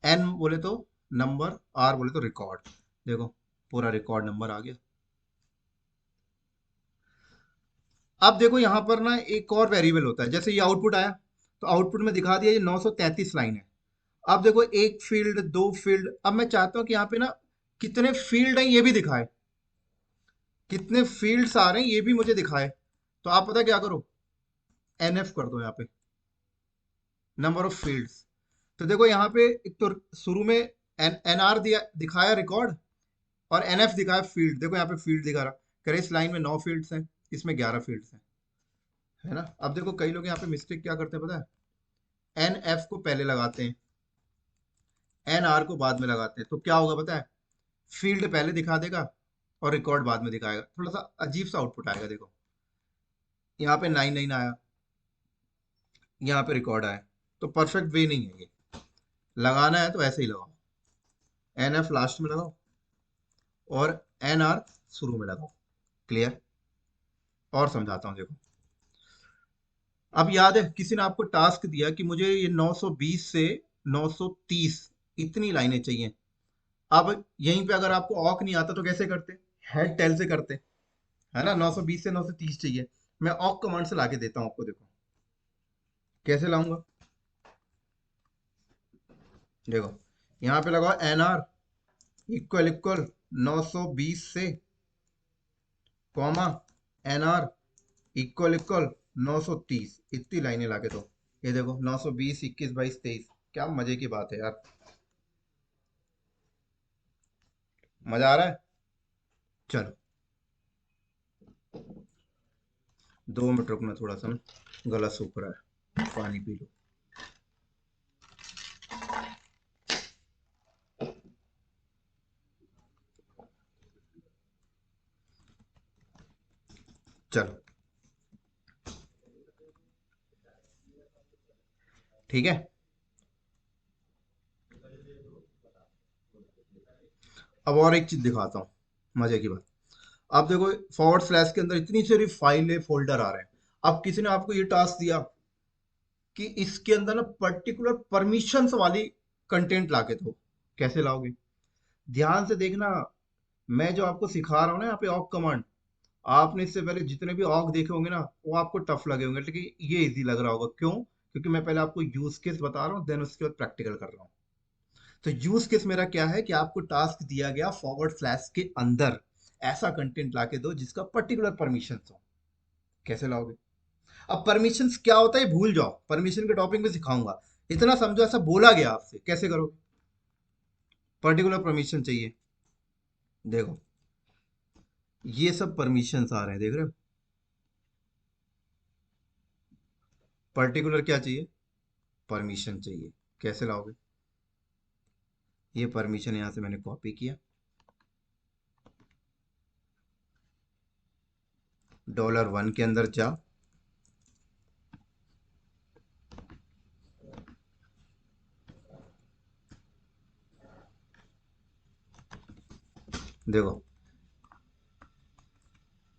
एन बोले तो नंबर, आर बोले तो रिकॉर्ड। देखो पूरा रिकॉर्ड नंबर आ गया। अब देखो यहाँ पर ना एक और वेरिएबल होता है, जैसे ये आउटपुट आया तो आउटपुट में दिखा दिया ये 933 लाइन है। अब देखो एक फील्ड, दो फील्ड, अब मैं चाहता हूँ कि यहाँ पे ना कितने फील्ड हैं ये भी दिखाए, कितने फील्ड्स आ रहे हैं ये भी मुझे दिखाए। तो आप पता क्या करो, NF कर दो यहाँ पे, नंबर ऑफ फील्ड्स। तो देखो यहाँ पे एक तो शुरू में NR दिया, दिखाया रिकॉर्ड, और NF दिखाया फील्ड। देखो यहाँ पे फील्ड दिखा रहा, करे इस लाइन में 9 फील्ड्स हैं, इसमें 11 फील्ड्स हैं। है ना। अब देखो कई लोग यहाँ पे मिस्टेक क्या करते हैं पता है, NF को पहले लगाते हैं, NR को बाद में लगाते हैं। तो क्या होगा पता है, फील्ड पहले दिखा देगा और रिकॉर्ड बाद में दिखाएगा, थोड़ा सा अजीब सा आउटपुट आएगा। देखो यहाँ पे 99 आया, यहाँ पे रिकॉर्ड आया। तो परफेक्ट वे नहीं है ये, लगाना है तो ऐसे ही लगाओ, NF लास्ट में लगाओ और NR शुरू में लगाओ। क्लियर। और समझाता हूँ देखो। अब याद है किसी ने आपको टास्क दिया कि मुझे ये 920 से 930 इतनी लाइनें चाहिए। अब यहीं पे अगर आपको ऑक नहीं आता तो कैसे करते, हेड टेल से करते। है ना, 920 से 930 चाहिए, मैं ऑक कमांड से लाके देता हूँ आपको। देखो कैसे लाऊंगा, देखो यहाँ पे लगाओ NR इक्वल इक्वल 920 से, कॉमा NR इक्वल इक्वल 930, इतनी लाइनें लाके दो। ये देखो 920, 21, 22, 23, क्या मजे की बात है यार। मजा आ रहा है। चलो 2 मिनट रुकना, थोड़ा सा ना गला सूख रहा है, पानी पी लो। चलो ठीक है। अब और एक चीज दिखाता हूँ, मजे की बात। आप देखो फॉरवर्ड स्लैश के अंदर इतनी सारी फाइलें फोल्डर आ रहे हैं। अब किसी ने आपको ये टास्क दिया कि इसके अंदर ना पर्टिकुलर परमिशंस वाली कंटेंट लाके दो, कैसे लाओगे? ध्यान से देखना, मैं जो आपको सिखा रहा हूँ ना यहाँ पे ऑक कमांड, आपने इससे पहले जितने भी ऑक देखे होंगे ना वो आपको टफ लगे होंगे, लेकिन ये इजी लग रहा होगा। क्यों? क्योंकि मैं पहले आपको यूज केस बता रहा हूँ, देन उसके बाद प्रैक्टिकल कर रहा हूँ। तो यूज केस मेरा क्या है कि आपको टास्क दिया गया फॉरवर्ड स्लैश के अंदर ऐसा कंटेंट लाके दो जिसका पर्टिकुलर परमिशन हो। कैसे लाओगे? अब परमिशन क्या होता है भूल जाओ, परमिशन के टॉपिक में सिखाऊंगा। इतना समझो, ऐसा बोला गया आपसे, कैसे करोगे? पर्टिकुलर परमिशन चाहिए। देखो ये सब परमिशंस आ रहे हैं, देख रहे हो? पर्टिकुलर क्या चाहिए? परमिशन चाहिए। कैसे लाओगे? ये परमिशन यहां से मैंने कॉपी किया, $1 के अंदर जा, देखो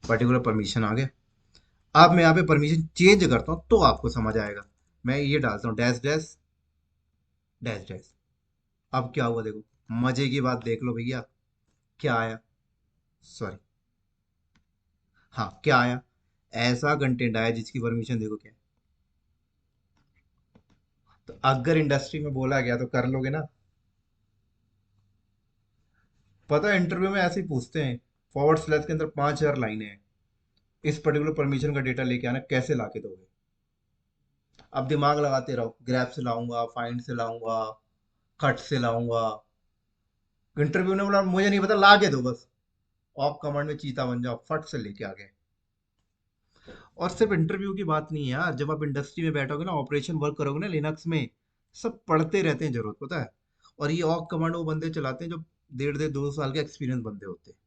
पर्टिकुलर परमिशन आ गया। अब मैं यहाँ पे परमिशन चेंज करता हूँ तो आपको समझ आएगा। मैं ये डालता हूँ डैश डैश डैश डैश। अब क्या हुआ देखो, मजे की बात देख लो भैया। क्या आया? सॉरी, हाँ क्या आया? ऐसा कंटेंट आया जिसकी परमिशन देखो क्या है। तो अगर इंडस्ट्री में बोला गया तो कर लोगे ना? पता है इंटरव्यू में ऐसे ही पूछते हैं, फॉरवर्ड स्लैश के अंदर 5,000 लाइनें हैं, इस पर्टिकुलर परमिशन का डेटा लेके आना, कैसे लाके दोगे? अब दिमाग लगाते रहो, ग्रैब से लाऊंगा, फाइंड से लाऊंगा, कट से लाऊंगा। इंटरव्यू ने बोला मुझे नहीं पता, ला के दो बस। ऑफ कमांड में चीता बन जाओ, फट से लेके आ गए। और सिर्फ इंटरव्यू की बात नहीं है यार, जब आप इंडस्ट्री में बैठोगे ना, ऑपरेशन वर्क करोगे ना लिनक्स में, सब पढ़ते रहते हैं जरूरत, पता है। और ये ऑफ कमांड वो बंदे चलाते हैं जो 1.5 2 साल के एक्सपीरियंस बंदे होते हैं।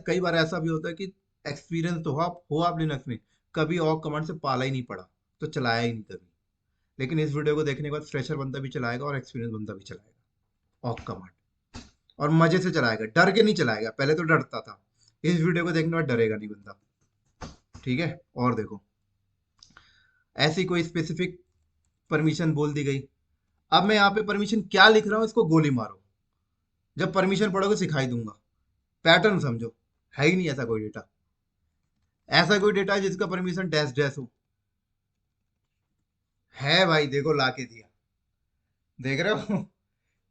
कई बार ऐसा भी होता है कि एक्सपीरियंस तो हो आप लिनक्स में, कभी ऑफ कमांड से पाला ही नहीं पड़ा, तो चलाया ही नहीं कभी। लेकिन इस वीडियो को देखने के बाद फ्रेशर बंदा भी चलाएगा और एक्सपीरियंस बंदा भी चलाएगा ऑफ कमांड, और मजे से चलाएगा, डर के नहीं चलाएगा। पहले तो डरता था, इस वीडियो को देखने के बाद डरेगा नहीं बंदा। ठीक है, और देखो ऐसी कोई स्पेसिफिक परमिशन बोल दी गई। अब मैं यहाँ पे परमिशन क्या लिख रहा हूँ इसको गोली मारो, जब परमिशन पढ़ोगे सिखाई दूंगा। पैटर्न समझो, है ही नहीं ऐसा कोई डेटा। ऐसा कोई डेटा है जिसका परमिशन डैश डैश हो? है भाई, देखो लाके दिया। देख रहे हो?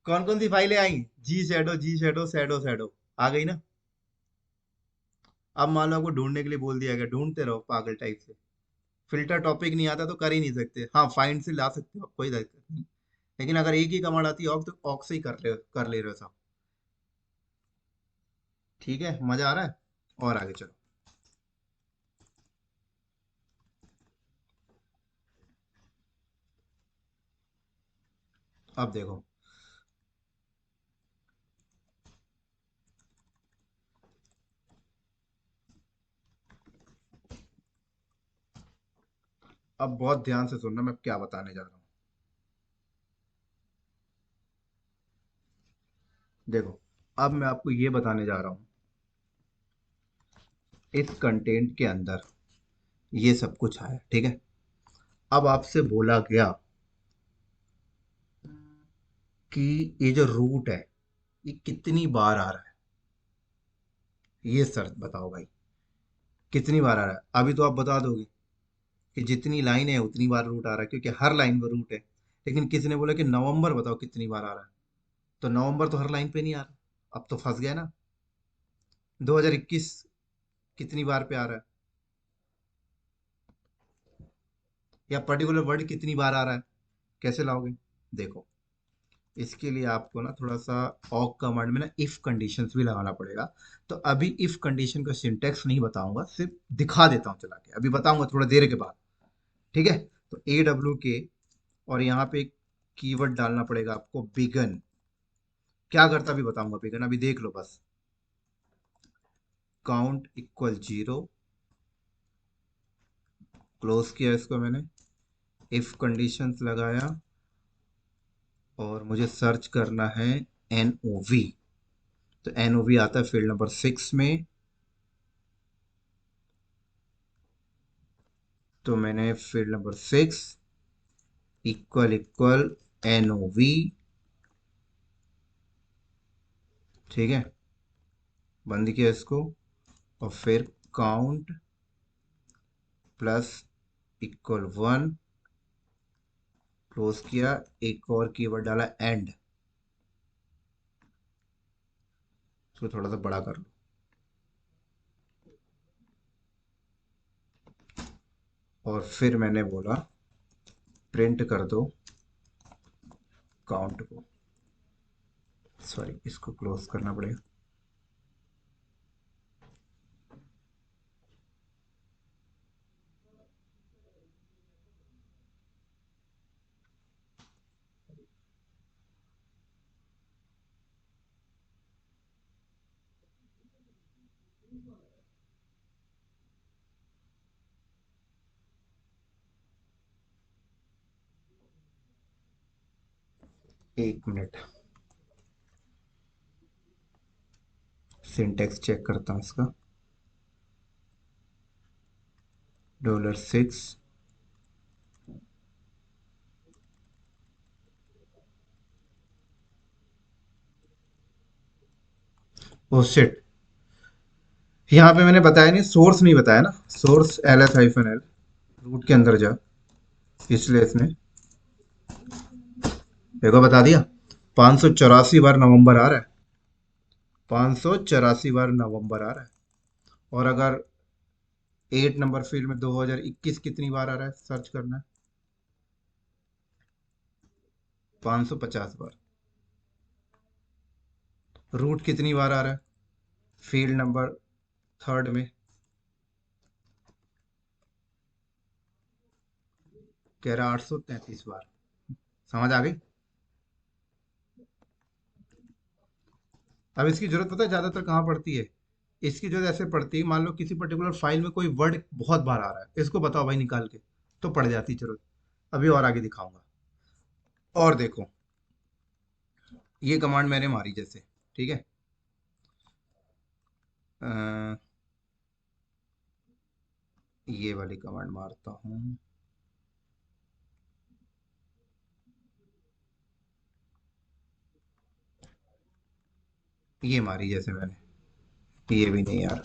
कौन कौन सी फाइलें आई? जी शैडो शैडो शैडो आ गई ना। अब मान लो आपको ढूंढने के लिए बोल दिया गया, ढूंढते रहो पागल टाइप से। फिल्टर टॉपिक नहीं आता तो कर ही नहीं सकते, हाँ फाइंड से ला सकते हो, कोई दिक्कत नहीं। लेकिन अगर एक ही कमांड आती है ऑक, तो ऑक से ही कर ले रहे हो सब। ठीक है, मजा आ रहा है? और आगे चलो। अब देखो, अब बहुत ध्यान से सुनना मैं क्या बताने जा रहा हूँ। देखो, अब मैं आपको ये बताने जा रहा हूँ, इस कंटेंट के अंदर ये सब कुछ आया, ठीक है। अब आपसे बोला गया कि ये जो रूट है ये कितनी बार आ रहा है, ये शर्त बताओ भाई। कितनी बार आ रहा है? अभी तो आप बता दोगे कि जितनी लाइन है उतनी बार रूट आ रहा है, क्योंकि हर लाइन पर रूट है। लेकिन किसी ने बोला कि नवंबर बताओ कितनी बार आ रहा है, तो नवंबर तो हर लाइन पे नहीं आ रहा। अब तो फंस गया ना। 2021 कितनी बार पे आ रहा है, या पर्टिकुलर वर्ड कितनी बार आ रहा है, कैसे लाओगे? देखो, इसके लिए आपको ना थोड़ा सा ऑक कमांड में ना इफ कंडीशंस भी लगाना पड़ेगा। तो अभी इफ कंडीशन का सिंटेक्स नहीं बताऊंगा, सिर्फ दिखा देता हूँ चला के, अभी बताऊंगा थोड़ा देर के बाद। ठीक है। तो AWK, और यहाँ पे एक कीवर्ड डालना पड़ेगा आपको, बिगन। क्या करता अभी बताऊंगा, बिगन अभी देख लो बस। काउंट इक्वल 0, क्लोज किया इसको मैंने, इफ कंडीशंस लगाया, और मुझे सर्च करना है NOV। तो NOV आता है फील्ड नंबर 6 में, तो मैंने field number 6 equal equal NOV, ठीक है, बंद किया इसको, और फिर काउंट प्लस इक्वल 1, क्लोज किया, एक और कीवर्ड डाला एंड, इसको थोड़ा सा बड़ा कर लो, और फिर मैंने बोला प्रिंट कर दो काउंट को, सॉरी इसको क्लोज करना पड़ेगा। एक मिनट, सिंटेक्स चेक करता हूँ इसका। $6, ओ शिट, यहाँ पे मैंने बताया नहीं, सोर्स नहीं बताया ना, सोर्स ls-l, रूट के अंदर जा, इसलिए इसने देखो बता दिया। 584 बार नवंबर आ रहा है, 584 बार नवंबर आ रहा है, और अगर 8 नंबर फील्ड में 2021 कितनी बार आ रहा है सर्च करना है, 550 बार। रूट कितनी बार आ रहा है फील्ड नंबर 3 में, कह रहा 833 बार। समझ आ गई? अब इसकी जरूरत पता है ज्यादातर कहाँ पड़ती है? इसकी जरूरत ऐसे पड़ती है, मान लो किसी पर्टिकुलर फाइल में कोई वर्ड बहुत बार आ रहा है, इसको बताओ भाई निकाल के, तो पड़ जाती है जरूरत। अभी और आगे दिखाऊंगा। और देखो, ये कमांड मैंने मारी जैसे, ठीक है, अ, ये वाली कमांड मारता हूँ, ये मारी जैसे मैंने, ये भी नहीं यार,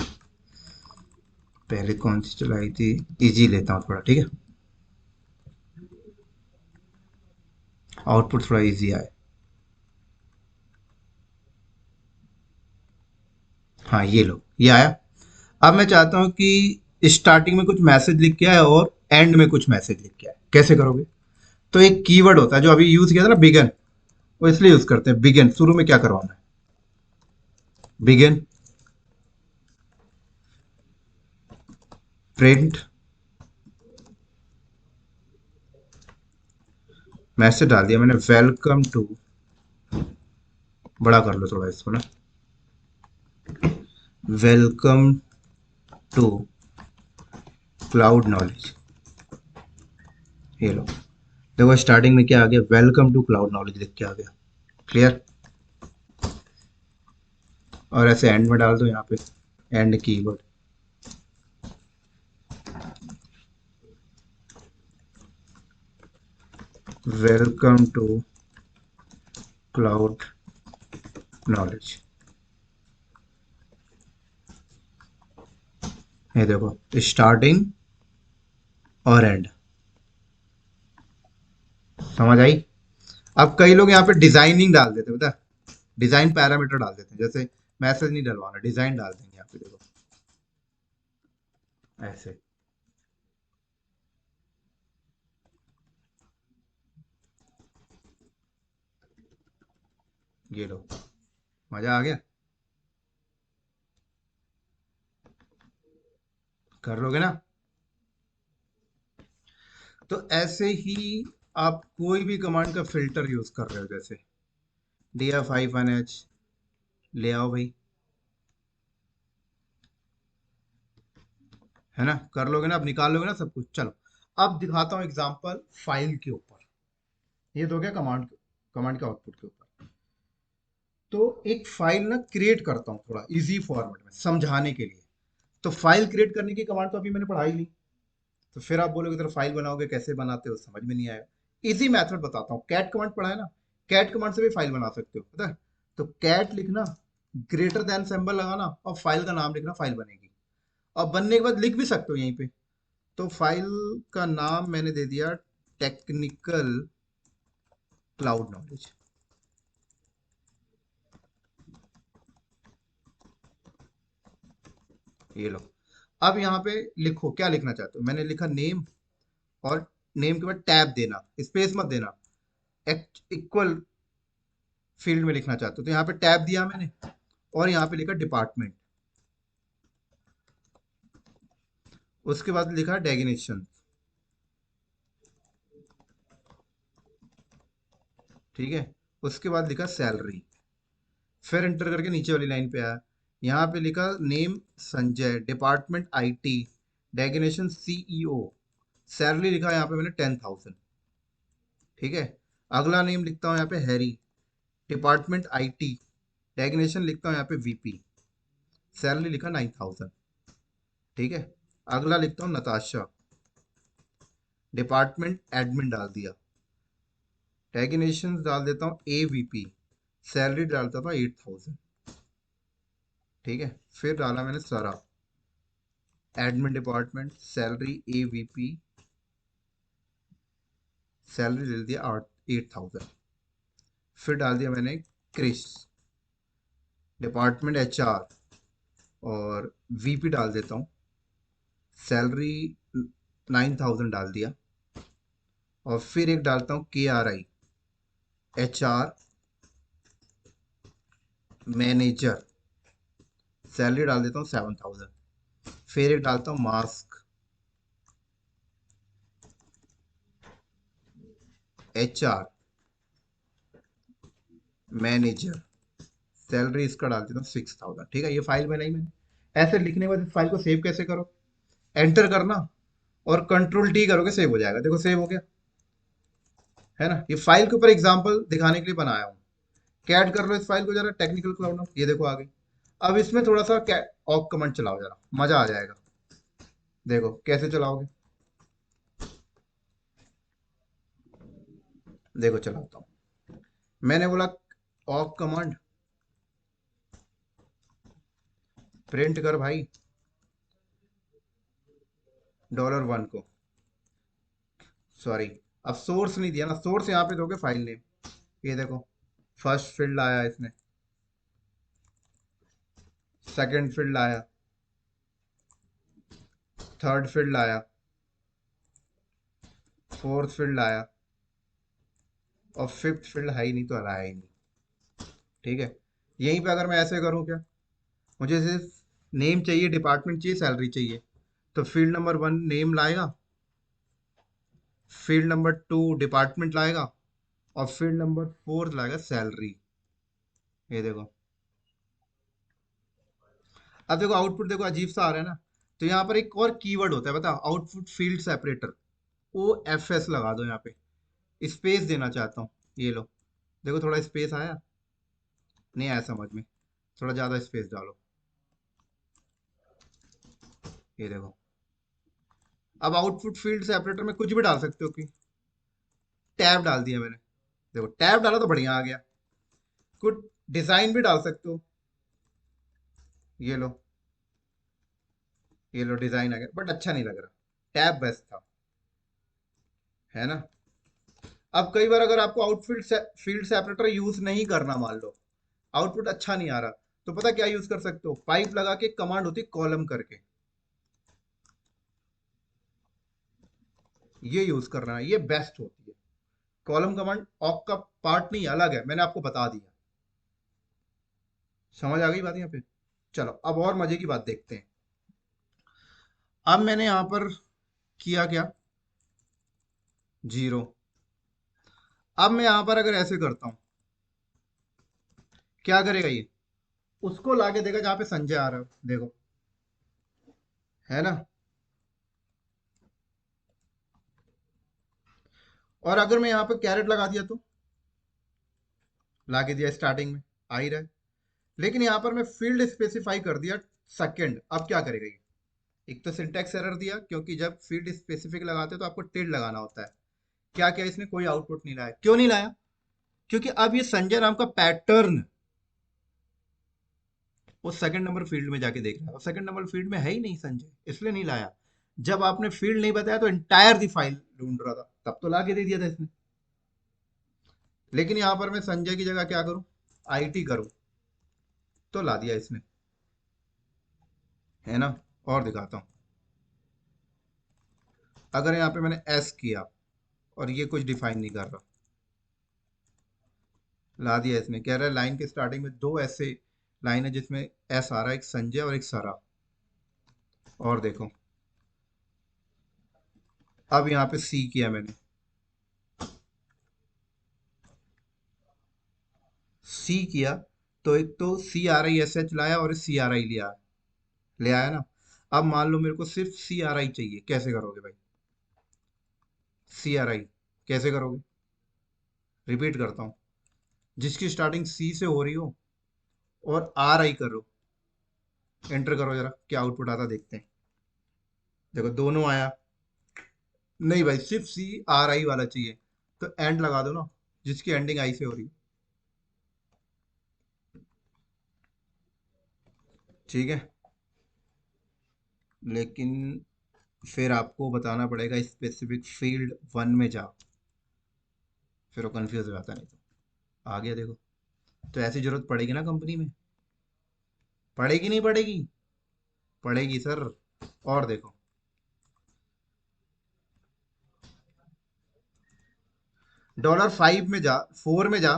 पहले कौन सी चलाई थी, इजी लेता हूँ थोड़ा, ठीक है, आउटपुट थोड़ा इजी आए। हाँ ये लो, ये आया। अब मैं चाहता हूँ कि स्टार्टिंग में कुछ मैसेज लिख के आए और एंड में कुछ मैसेज लिख के आए, कैसे करोगे? तो एक कीवर्ड होता है जो अभी यूज किया था ना, बिगन, वो इसलिए यूज करते हैं, बिगन शुरू में क्या करवाना है, बिगन प्रिंट मैसेज डाल दिया मैंने, वेलकम टू, बड़ा कर लो थोड़ा इसको ना, वेलकम टू क्लाउड नॉलेज, ये लो, देखो स्टार्टिंग में क्या आ गया, वेलकम टू क्लाउड नॉलेज लिख के आ गया, क्लियर। और ऐसे एंड में डाल दो यहाँ पे, and keyword, welcome to cloud knowledge, ये देखो स्टार्टिंग और एंड, समझ आई? अब कई लोग यहाँ पे डिजाइनिंग डाल देते हैं, पता, डिजाइन पैरामीटर डाल देते हैं, जैसे मैसेज नहीं डलवाना, डिजाइन डाल देंगे यहाँ पे, देखो ऐसे, ये लो, मजा आ गया, कर लोगे ना? तो ऐसे ही आप कोई भी कमांड का फिल्टर यूज कर रहे हो, जैसे df-h, ले आओ भाई, है ना, कर लोगे ना, अब निकाल लोगे ना सब कुछ। चलो अब दिखाता हूँ एग्जांपल फाइल के ऊपर, ये तो क्या कमांड, कमांड के आउटपुट के ऊपर। तो एक फाइल ना क्रिएट करता हूँ थोड़ा इजी फॉर्मेट में समझाने के लिए। तो फाइल क्रिएट करने की कमांड तो अभी मैंने पढ़ाई नहीं, तो फिर आप बोलोगे तो फाइल बनाओगे, कैसे बनाते हो समझ में नहीं आएगा। इजी मेथड बताता हूँ, कैट कमांड पढ़ा है ना, कैट कमांड से भी फाइल बना सकते हो, पता है। तो कैट लिखना, ग्रेटर देन सिंबल लगाना और फाइल का नाम लिखना, फाइल बनेगी। और बनने के बाद लिख भी सकते हो यहीं पे। तो फाइल का नाम मैंने दे दिया टेक्निकल क्लाउड नॉलेज। ये लो। अब यहाँ पे लिखो क्या लिखना चाहते हो, मैंने लिखा नेम, और नेम के बाद टैब देना, स्पेस मत देना, इक्वल फील्ड में लिखना चाहते हो तो यहाँ पे टैब दिया मैंने, और यहाँ पे लिखा डिपार्टमेंट। उसके बाद लिखा डेजिग्नेशन, ठीक है। उसके बाद लिखा सैलरी, फिर एंटर करके नीचे वाली लाइन पे आया, यहाँ पे लिखा name Sanjay, department IT, designation CEO, salary लिखा यहाँ पे मैंने 10,000, ठीक है। अगला नेम लिखता हूँ यहाँ पे हैरी, डिपार्टमेंट आईटी, डेजिग्नेशन लिखता हूँ यहाँ पे वीपी, सैलरी लिखा 9,000, ठीक है। अगला लिखता हूँ नताशा, डिपार्टमेंट एडमिन डाल दिया, डेजिग्नेशन डाल देता हूँ एवीपी, सैलरी डालता था 8,000, ठीक है। फिर डाला मैंने सारा, admin department, salary AVP, salary ले दिया 8,000। फिर डाल दिया मैंने क्रिस, डिपार्टमेंट एचआर, और वीपी डाल देता हूँ, सैलरी 9,000 डाल दिया। और फिर एक डालता हूँ के are I, HR manager, salary डाल देता हूँ 7,000। फिर एक डालता हूँ मास्क, एचआर मैनेजर, सैलरी इसका डाल देता हूँ 6,000, ठीक है। ये फाइल बनाई मैंने। ऐसे लिखने के बाद इस फाइल को सेव कैसे करो, एंटर करना और कंट्रोल टी करोगे, सेव हो जाएगा। देखो सेव हो गया, है ना। ये फाइल के ऊपर एग्जांपल दिखाने के लिए बनाया हूँ। कैट कर लो इस फाइल को जरा, टेक्निकल क्लाउड में, ये देखो आ गई। अब इसमें थोड़ा सा ऑक कमांड चलाओ जरा, मजा आ जाएगा। देखो कैसे चलाओगे, देखो चलाता हूँ। मैंने बोला ऑक कमांड, प्रिंट कर भाई $1 को, सॉरी, अब सोर्स नहीं दिया ना, सोर्स यहाँ पे दोगे फाइल नेम। ये देखो, फर्स्ट फील्ड आया इसने, सेकंड फील्ड आया, थर्ड फील्ड आया, फोर्थ फील्ड आया, और फिफ्थ फील्ड है ही नहीं, तो आया ही नहीं, ठीक है। यहीं पे अगर मैं ऐसे करूँ क्या, मुझे सिर्फ नेम चाहिए, डिपार्टमेंट चाहिए, सैलरी चाहिए, तो फील्ड नंबर 1 नेम लाएगा, फील्ड नंबर 2 डिपार्टमेंट लाएगा, और फील्ड नंबर 4 लाएगा सैलरी। ये देखो, अब देखो आउटपुट देखो अजीब सा आ रहा है ना। तो यहाँ पर एक और कीवर्ड होता है, बताओ, output field separator, O F S लगा दो यहाँ पे, स्पेस देना चाहता हूँ, ये लो। देखो थोड़ा स्पेस आया, नहीं आया समझ में, थोड़ा ज्यादा स्पेस डालो, ये देखो। अब आउटपुट फील्ड सेपरेटर में कुछ भी डाल सकते हो, कि टैब डाल दिया मैंने, देखो टैब डाला तो बढ़िया आ गया। कुछ डिजाइन भी डाल सकते हो, ये लो, ये लो डिजाइन आ गया, बट अच्छा नहीं लग रहा, टैब बेस्ट था, है ना। अब कई बार अगर आपको आउटफिट फील्ड सेपरेटर यूज नहीं करना, मान लो आउटपुट अच्छा नहीं आ रहा, तो पता क्या यूज कर सकते हो, पाइप लगा के कमांड होती है कॉलम करके, ये यूज करना है, ये बेस्ट होती है। कॉलम कमांड ऑक का पार्ट नहीं, अलग है, मैंने आपको बता दिया। समझ आ गई बात यहाँ पे। चलो अब और मजे की बात देखते हैं। अब मैंने यहां पर किया क्या, जीरो। अब मैं यहां पर अगर ऐसे करता हूं, क्या करेगा ये, उसको लाके देगा जहां पे संजय आ रहा है, देखो, है ना। और अगर मैं यहाँ पे कैरेट लगा दिया तो, लाके दिया स्टार्टिंग में, आ ही रहा है। लेकिन यहाँ पर मैं फील्ड स्पेसिफाई कर दिया सेकंड, अब क्या करेगा ये, एक तो सिंटैक्स एरर दिया, क्योंकि जब फील्ड स्पेसिफिक लगाते हो तो आपको टिल्ड लगाना होता है। क्या क्या इसने कोई आउटपुट नहीं लाया, क्यों नहीं लाया? क्योंकि अब ये संजय नाम का पैटर्न वो सेकंड नंबर फील्ड में जाके देख रहा है, और सेकंड नंबर फील्ड में है ही नहीं संजय, इसलिए नहीं लाया। जब आपने फील्ड नहीं बताया तो एंटायर दी फाइल ढूंढ रहा था, तब तो ला के दे दिया था इसने। लेकिन यहां पर मैं संजय की जगह क्या करूं, आईटी करूं, तो ला दिया इसने, है ना। और दिखाता हूं, अगर यहाँ पे मैंने एस किया और ये कुछ डिफाइन नहीं कर रहा, ला दिया इसने। कह रहा है लाइन के स्टार्टिंग में दो ऐसे लाइन है जिसमें एस आ रहा है, एक संजय और एक सरा। और देखो, अब यहाँ पे सी किया मैंने, सी किया, तो एक तो C R I S H लाया और सी आर आई लिया, ले आया ना। अब मान लो मेरे को सिर्फ सी आर आई चाहिए, कैसे करोगे भाई? सी आर आई कैसे करोगे? रिपीट करता हूँ, जिसकी स्टार्टिंग सी से हो रही हो और आर आई करो, एंटर करो जरा, क्या आउटपुट आता देखते हैं। देखो दोनों आया। नहीं भाई, सिर्फ सी आर आई वाला चाहिए, तो एंड लगा दो ना, जिसकी एंडिंग आई से हो रही। ठीक है, लेकिन फिर आपको बताना पड़ेगा स्पेसिफिक फील्ड वन में जाओ, फिर वो कंफ्यूज हो जाता है। नहीं तो आ गया देखो। तो ऐसी जरूरत पड़ेगी ना कंपनी में, पड़ेगी नहीं पड़ेगी? पड़ेगी सर। और देखो, $5 में जा, 4 में जा,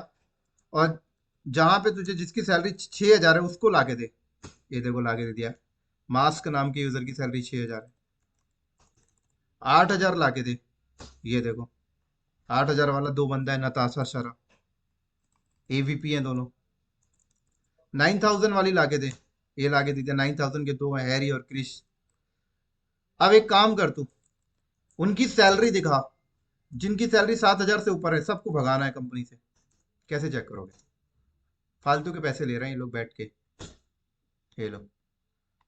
और जहां पे तुझे जिसकी सैलरी 6,000 है उसको लाके दे। ये देखो लाके दे दिया, मास्क नाम के यूजर की सैलरी 6,000 है, 8,000 लाके दे। ये देखो, 8,000 वाला दो बंदा है, नताशा शरा, एवीपी हैं दोनों। 9,000 वाली लाके दे, ये लाके दी थी 9,000 के दो हैं, हैरी और क्रिश। अब एक काम कर तू, उनकी सैलरी दिखा, जिनकी सैलरी 7,000 से ऊपर है, सबको भगाना है कंपनी से। कैसे चेक करोगे? फालतू के पैसे ले रहे हैं ये लोग बैठ के, ये लोग।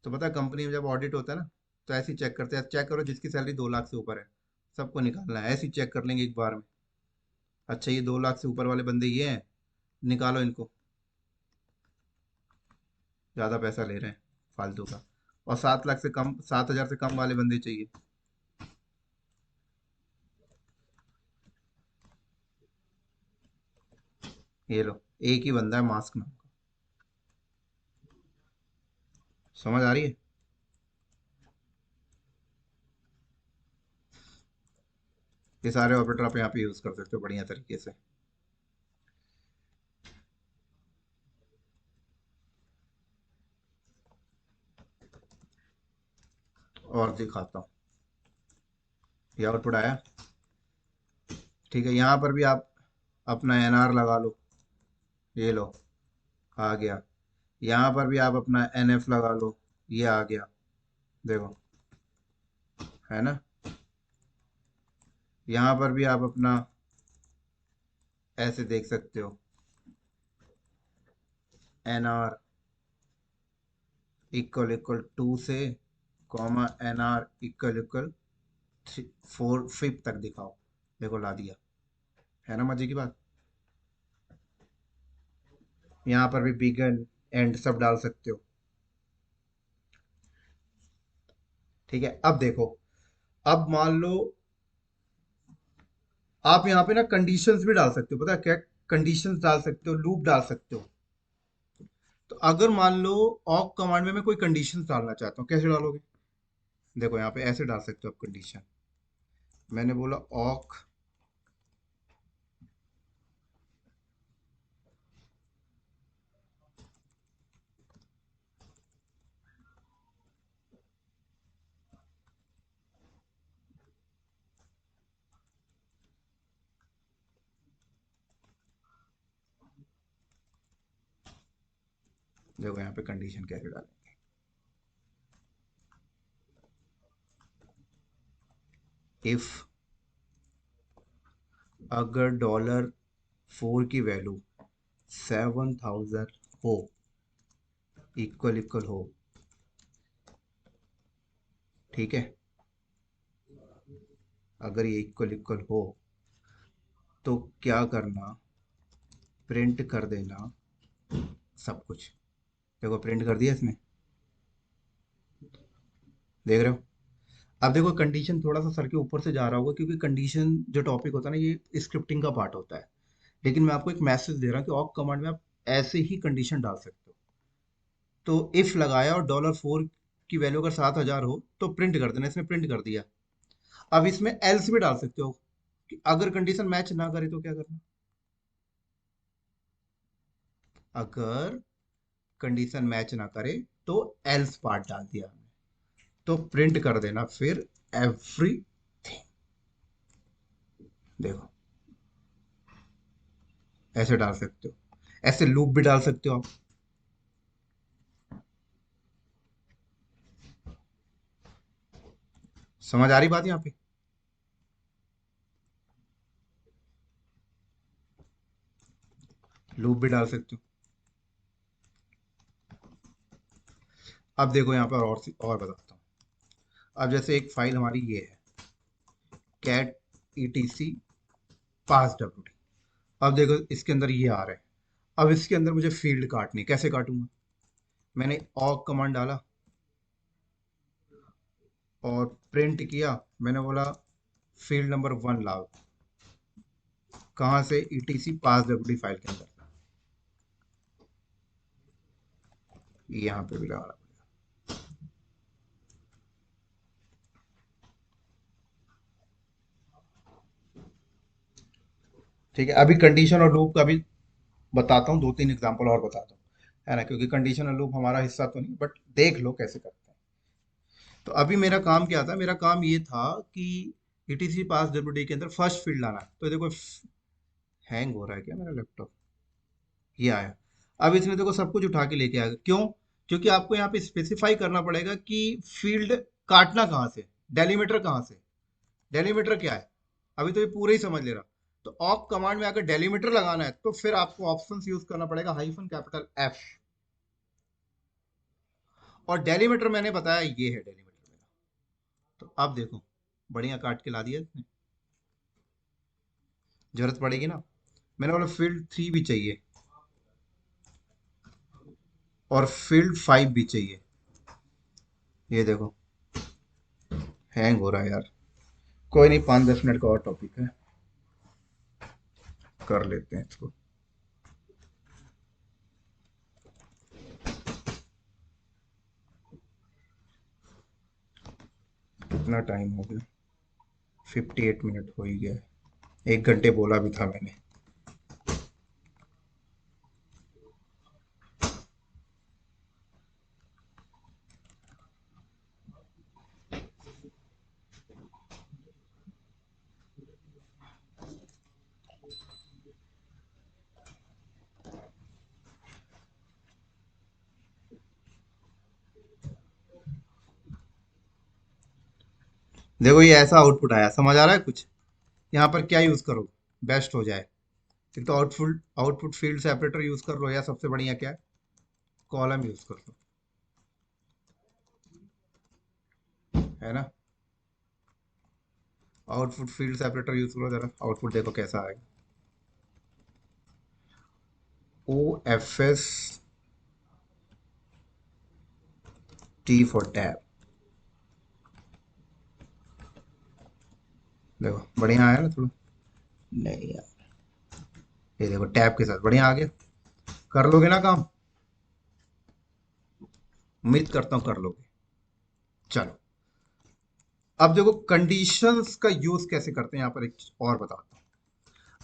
तो पता है कंपनी में जब ऑडिट होता है ना, तो ऐसे ही चेक करते हैं, चेक करो जिसकी सैलरी 2 लाख से ऊपर है, सबको निकालना है, ऐसे ही चेक कर लेंगे एक बार में। अच्छा, ये 2 लाख से ऊपर वाले बंदे ये हैं, निकालो इनको, ज़्यादा पैसा ले रहे हैं फालतू का। और 7 लाख से कम, 7,000 से कम वाले बंदे चाहिए। ये लो, एक ही बंदा है मास्क नाम का। समझ आ रही है? ये सारे ऑपरेटर आप यहाँ पे यूज़ कर सकते हो बढ़िया तरीके से। और दिखाता हूँ, ये आउटपुट आया। ठीक है, यहाँ पर भी आप अपना एनआर लगा लो, ये लो, आ गया। यहाँ पर भी आप अपना एनएफ लगा लो, ये आ गया, देखो, है ना। यहाँ पर भी आप अपना ऐसे देख सकते हो, एनआर इक्वल इक्वल 2 से कॉमा एनआर इक्वल इक्वल 4 5 तक दिखाओ। देखो ला दिया, है ना मजे की बात। यहाँ पर भी बिगन एंड सब डाल सकते हो। ठीक है, अब देखो, अब मान लो आप यहाँ पे ना कंडीशंस भी डाल सकते हो, पता है क्या? कंडीशंस डाल सकते हो, लूप डाल सकते हो। तो अगर मान लो ऑक कमांड में मैं कोई कंडीशंस डालना चाहता हूँ, कैसे डालोगे? देखो यहाँ पे ऐसे डाल सकते हो आप कंडीशन। मैंने बोला ऑक, देखो यहाँ पे कंडीशन कैसे डालें। इफ अगर $4 की वैल्यू 7,000 हो, इक्वल इक्वल हो, ठीक है, अगर ये इक्वल इक्वल हो तो क्या करना, प्रिंट कर देना सब कुछ। देखो प्रिंट कर दिया इसने, देख रहे हो। अब देखो कंडीशन थोड़ा सा सर के ऊपर से जा रहा होगा, क्योंकि कंडीशन जो टॉपिक होता है ना, ये स्क्रिप्टिंग का पार्ट होता है। लेकिन मैं आपको एक मैसेज दे रहा हूँ कि ऑक कमांड में आप ऐसे ही कंडीशन डाल सकते हो। तो इफ लगाया और $4 की वैल्यू अगर 7,000 हो तो प्रिंट कर देना, इसने प्रिंट कर दिया। अब इसमें एल्स भी डाल सकते हो कि अगर कंडीशन मैच ना करे तो क्या करना। अगर कंडीशन मैच ना करे तो एल्स पार्ट डाल दिया हमने, तो प्रिंट कर देना फिर एवरी। देखो ऐसे डाल सकते हो, ऐसे लूप भी डाल सकते हो आप। समझ आ रही बात यहाँ पे। लूप भी डाल सकते हो। अब देखो यहाँ पर और बताता हूँ। अब जैसे एक फाइल हमारी ये है, कैट etc पास डब्ल्यू। अब देखो इसके अंदर ये आ रहा है। अब इसके अंदर मुझे फील्ड काटनी, कैसे काटूंगा। मैंने ऑक कमांड डाला और प्रिंट किया। मैंने बोला फील्ड नंबर 1 लाओ, कहाँ से, etc पास डब्ल्यू फाइल के अंदर। यहाँ पे भी लगाना पड़ेगा। ठीक है, अभी कंडीशन और लूप का भी बताता हूँ, 2-3 एग्जांपल और बताता हूँ, है ना, क्योंकि कंडीशन और लूप हमारा हिस्सा तो नहीं, बट देख लो कैसे करते हैं। तो अभी मेरा काम क्या था, मेरा काम ये था कि etc पास डब्ल्यू के अंदर फर्स्ट फील्ड लाना है। तो देखो हैंग हो रहा है क्या मेरा लैपटॉप, ये आया। अब इसने देखो सब कुछ उठा के लेके आएगा, क्यों, क्योंकि आपको यहाँ पे स्पेसिफाई करना पड़ेगा कि फील्ड काटना कहाँ से, डेलीमीटर कहाँ से। डेलीमीटर क्या है, अभी तो ये पूरा ही समझ ले रहा। तो ऑक कमांड में अगर डेलीमीटर लगाना है तो फिर आपको ऑप्शन यूज करना पड़ेगा -F। और डेलीमीटर मैंने बताया ये है डेलीमीटर मेरा। तो अब देखो बढ़िया काट के ला दिया इसने, जरूरत पड़ेगी ना। मैंने बोला फील्ड 3 भी चाहिए और फील्ड 5 भी चाहिए। ये देखो हैंग हो रहा है यार। कोई नहीं, 5-10 मिनट का और टॉपिक है, कर लेते हैं इसको। कितना टाइम हो गया, 58 मिनट हो ही गया है। 1 घंटे बोला भी था मैंने। देखो ये ऐसा आउटपुट आया, समझ आ रहा है कुछ। यहाँ पर क्या यूज करो, बेस्ट हो जाए। एक तो output output field separator use कर लो, या सबसे बढ़िया क्या है, कॉलम यूज कर लो, है ना। आउटपुट फील्ड सेपरेटर यूज करो, जरा आउटपुट देखो कैसा आएगा। OFS T for tab. देखो बढ़िया आया ना थोड़ा। नहीं यार, ये देखो टैब के साथ बढ़िया आ गया। कर लोगे ना काम, उम्मीद करता हूँ कर लोगे। चलो अब देखो कंडीशंस का यूज कैसे करते हैं, यहाँ पर एक चीज और बताता हूँ।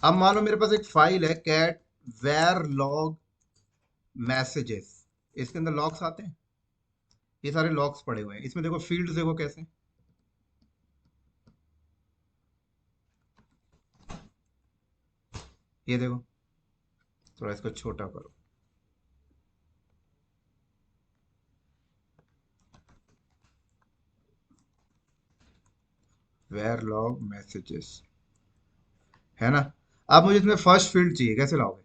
अब मान लो मेरे पास एक फाइल है कैट वेर लॉग मैसेजेस, इसके अंदर लॉग्स आते हैं, ये सारे लॉग्स पड़े हुए हैं। इसमें देखो फील्ड्स देखो कैसे, ये देखो, थोड़ा इसको छोटा करो। वेर लॉग मैसेजेस, है ना। अब मुझे इसमें फर्स्ट फील्ड चाहिए, कैसे लाओगे,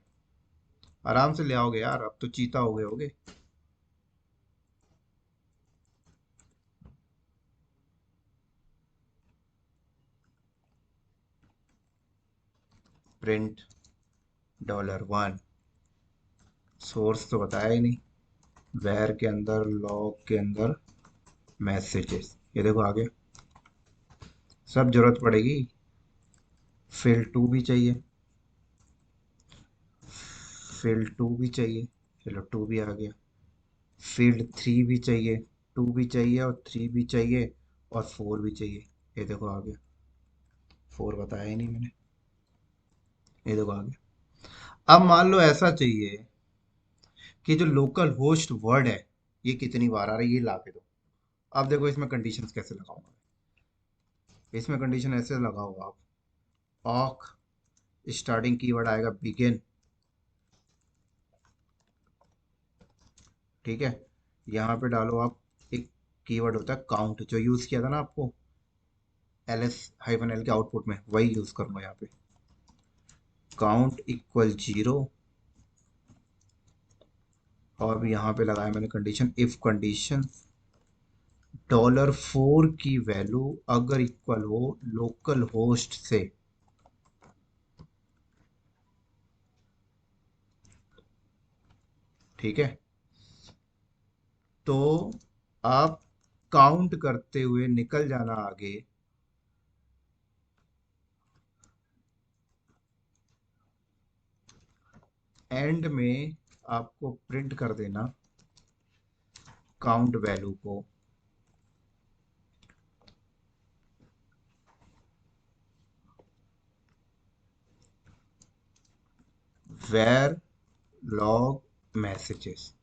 आराम से ले आओगे यार, अब तो चीता हो गए होगे। प्रिंट $1, सोर्स तो बताया ही नहीं, वेर के अंदर लॉग के अंदर मैसेजेस, ये देखो आगे सब जरूरत पड़ेगी। फील्ड 2 भी चाहिए, फील्ड 2 भी चाहिए, चलो 2 भी आ गया। फील्ड 3 भी चाहिए, 2 भी चाहिए और 3 भी चाहिए और 4 भी चाहिए, ये देखो आ गया। 4 बताया ही नहीं मैंने, ये देखो आ गया। अब मान लो ऐसा चाहिए कि जो लोकल होस्ट वर्ड है ये कितनी बार आ रहा है ये ला के दो। अब देखो इसमें कंडीशंस कैसे लगाऊंगा, इसमें कंडीशन ऐसे लगाओ आप, ऑक स्टार्टिंग कीवर्ड आएगा बिगिन, ठीक है। यहाँ पे डालो आप, एक कीवर्ड होता है काउंट जो यूज किया था ना आपको ls-l के आउटपुट में, वही यूज करूंगा यहाँ पे, काउंट इक्वल 0। और भी यहाँ पे लगाया मैंने कंडीशन, इफ कंडीशन $4 की वैल्यू अगर इक्वल हो लोकल होस्ट से, ठीक है, तो आप काउंट करते हुए निकल जाना आगे, एंड में आपको प्रिंट कर देना काउंट वैल्यू को, वेर लॉग मैसेजेस,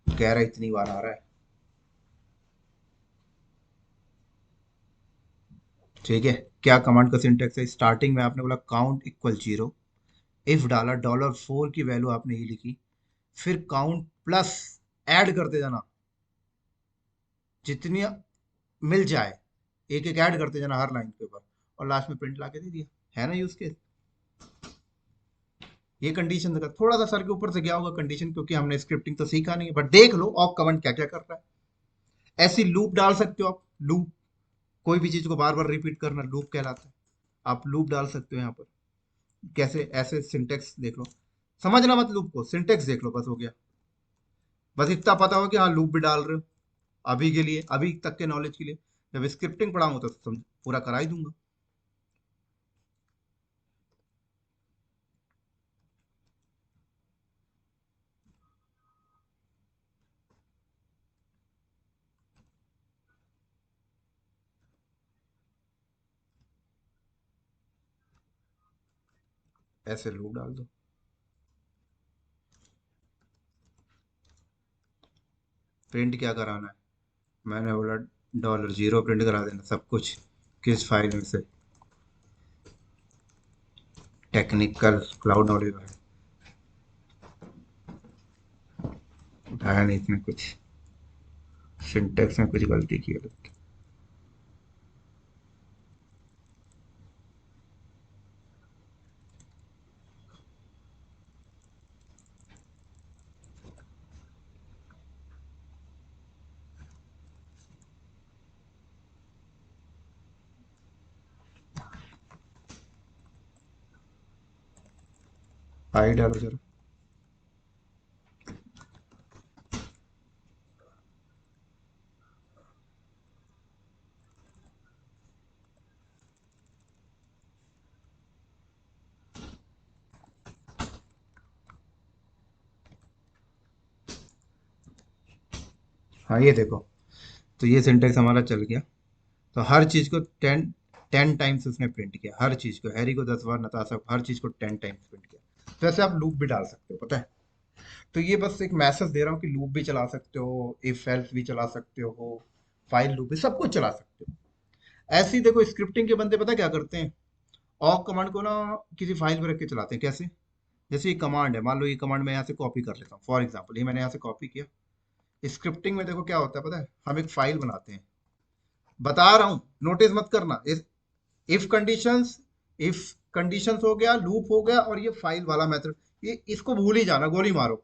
कह रहा इतनी बार आ रहा है, ठीक है। क्या कमांड का सिंटेक्स है, स्टार्टिंग में आपने बोला काउंट इक्वल 0, इफ डाला $4 की वैल्यू आपने ये लिखी, फिर काउंट प्लस ऐड करते जाना जितनी मिल जाए, एक एक ऐड करते जाना हर लाइन के ऊपर, और लास्ट में प्रिंट लाके दे दिया, है ना यूज केस। ये कंडीशन का थोड़ा सा सर के ऊपर से गया होगा कंडीशन, क्योंकि हमने स्क्रिप्टिंग तो सीखा नहीं है, बट देख लो ऑक कमांड क्या क्या कर रहा है। ऐसी लूप डाल सकते हो आप, लूप, कोई भी चीज को बार बार रिपीट करना लूप कहलाता है, आप लूप डाल सकते हो यहाँ पर। कैसे, ऐसे सिंटेक्स देख लो, समझना मत लूप को, सिंटेक्स देख लो, बस हो गया। बस इतना पता हो कि हाँ लूप भी डाल रहे हो, अभी के लिए, अभी तक के नॉलेज के लिए, जब स्क्रिप्टिंग पढ़ाऊंगा तो समझ पूरा करा ही दूंगा। ऐसे लूप डाल दो। प्रिंट क्या कराना है, मैंने बोला $0 प्रिंट करा देना सब कुछ, किस फाइल में से, टेक्निकल क्लाउड नॉलेज है, उठाया नहीं इसमें कुछ, सिंटेक्स में कुछ गलती की है। आई डालो जरा। हाँ ये देखो, तो ये सिंटेक्स हमारा चल गया। तो हर चीज को टेन टेन टाइम्स उसने प्रिंट किया, हर चीज को, हैरी को 10 बार, नताशा को, हर चीज को 10 टाइम्स प्रिंट किया। तो ऐसे आप लूप भी डाल सकते हो, पता है। तो ये बस एक मैसेज दे रहा हूँ कि लूप भी चला सकते हो, इफ एल्स भी चला सकते हो, फाइल लूप भी, सब कुछ चला सकते हो। ऐसे ही देखो स्क्रिप्टिंग के बंदे पता है क्या करते हैं, ऑक कमांड को ना किसी फाइल में रख के चलाते हैं। कैसे, जैसे ये कमांड है, मान लो ये कमांड मैं यहाँ से कॉपी कर लेता हूँ, फॉर एग्जाम्पल ये मैंने यहाँ से कॉपी किया। स्क्रिप्टिंग में देखो क्या होता है पता है, हम एक फाइल बनाते हैं, बता रहा हूँ नोटिस मत करना, इफ कंडीशंस, इफ कंडीशंस हो गया, लूप हो गया, और ये फाइल वाला मेथड, ये इसको भूल ही जाना, गोली मारो।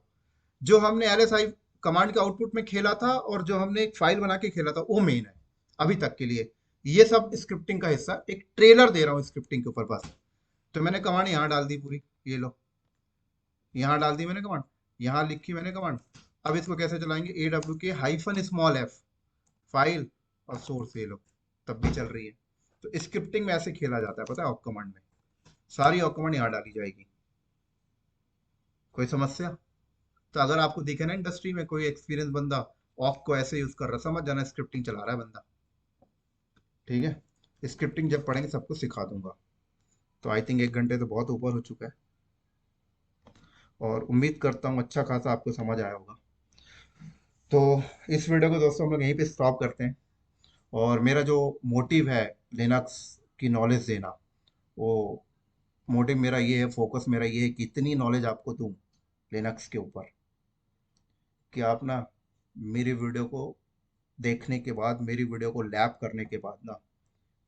जो हमने LSI कमांड के आउटपुट में खेला था और जो हमने एक फाइल बना के खेला था वो मेन है अभी तक के लिए। ये सब स्क्रिप्टिंग का हिस्सा, एक ट्रेलर दे रहा हूँ स्क्रिप्टिंग के ऊपर बस। तो मैंने कमांड यहाँ डाल दी पूरी, ये लो, यहाँ डाल दी मैंने कमांड, यहाँ लिखी मैंने कमांड। अब इसको कैसे चलाएंगे, ए डब्ल्यू के हाइफन स्मॉल एफ, फाइल और सोर्स, ये लो, तब भी चल रही है। तो स्क्रिप्टिंग में ऐसे खेला जाता है, पता है, ऑक कमांड में सारी ऑक कमांड यहाँ डाली जाएगी। कोई समस्या? तो अगर आपको दिखे ना इंडस्ट्री में कोई एक्सपीरियंस बंदा ऑक को ऐसे यूज कर रहा, समझ जाना स्क्रिप्टिंग चला रहा है बंदा। ठीक है, स्क्रिप्टिंग जब पढ़ेंगे सबको सिखा दूंगा। तो आई थिंक 1 घंटे तो बहुत ऊपर हो चुका है, और उम्मीद करता हूँ अच्छा खासा आपको समझ आया होगा। तो इस वीडियो को दोस्तों हम लोग यहीं पे स्टॉप करते हैं। और मेरा जो मोटिव है लिनक्स की नॉलेज देना, वो मोटिव मेरा ये है, फोकस मेरा ये है कि इतनी नॉलेज आपको दूं लिनक्स के ऊपर कि आप ना मेरी वीडियो को देखने के बाद, मेरी वीडियो को लैब करने के बाद ना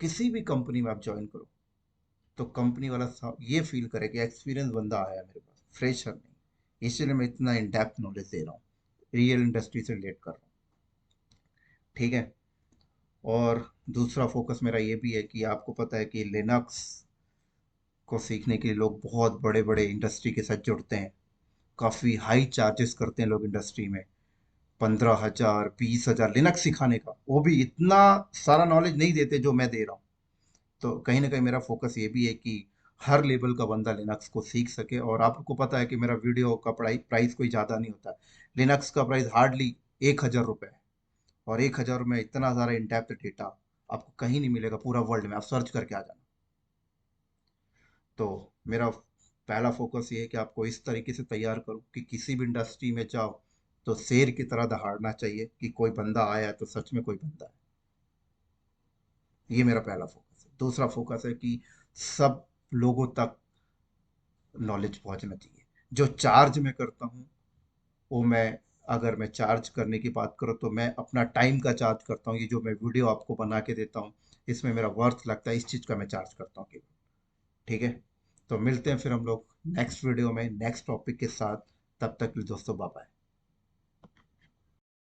किसी भी कंपनी में आप ज्वाइन करो तो कंपनी वाला ये फील करे कि एक्सपीरियंस बंदा आया मेरे पास, फ्रेशर नहीं। इसलिए मैं इतना इन डेप्थ नॉलेज दे रहा हूँ, रियल इंडस्ट्री से रिलेट कर रहा हूँ। ठीक है। और दूसरा फोकस मेरा ये भी है कि आपको पता है कि लिनक्स को सीखने के लिए लोग बहुत बड़े बड़े इंडस्ट्री के साथ जुड़ते हैं, काफ़ी हाई चार्जेस करते हैं लोग इंडस्ट्री में, 15,000 20,000 लिनक्स सिखाने का, वो भी इतना सारा नॉलेज नहीं देते जो मैं दे रहा हूँ। तो कहीं ना कहीं मेरा फोकस ये भी है कि हर लेवल का बंदा लिनक्स को सीख सके। और आपको पता है कि मेरा वीडियो का प्राइस कोई ज़्यादा नहीं होता है। लिनक्स का प्राइस हार्डली 1,000 रुपये है, और 1,000 में इतना सारा इन डेप्थ डेटा आपको कहीं नहीं मिलेगा पूरा वर्ल्ड में, आप सर्च करके आ जाना। तो मेरा पहला फोकस ये है कि आपको इस तरीके से तैयार करूँ कि किसी भी इंडस्ट्री में जाओ तो शेर की तरह दहाड़ना चाहिए कि कोई बंदा आया है तो सच में कोई बंदा है। ये मेरा पहला फोकस है। दूसरा फोकस है कि सब लोगों तक नॉलेज पहुंचना चाहिए। जो चार्ज मैं करता हूँ वो मैं, अगर मैं चार्ज करने की बात करूँ तो मैं अपना टाइम का चार्ज करता हूँ। ये जो मैं वीडियो आपको बना के देता हूँ इसमें मेरा वर्थ लगता है, इस चीज़ का मैं चार्ज करता हूँ केवल। ठीक है। तो मिलते हैं फिर हम लोग नेक्स्ट वीडियो में नेक्स्ट टॉपिक के साथ। तब तक के लिए दोस्तों बाय बाय।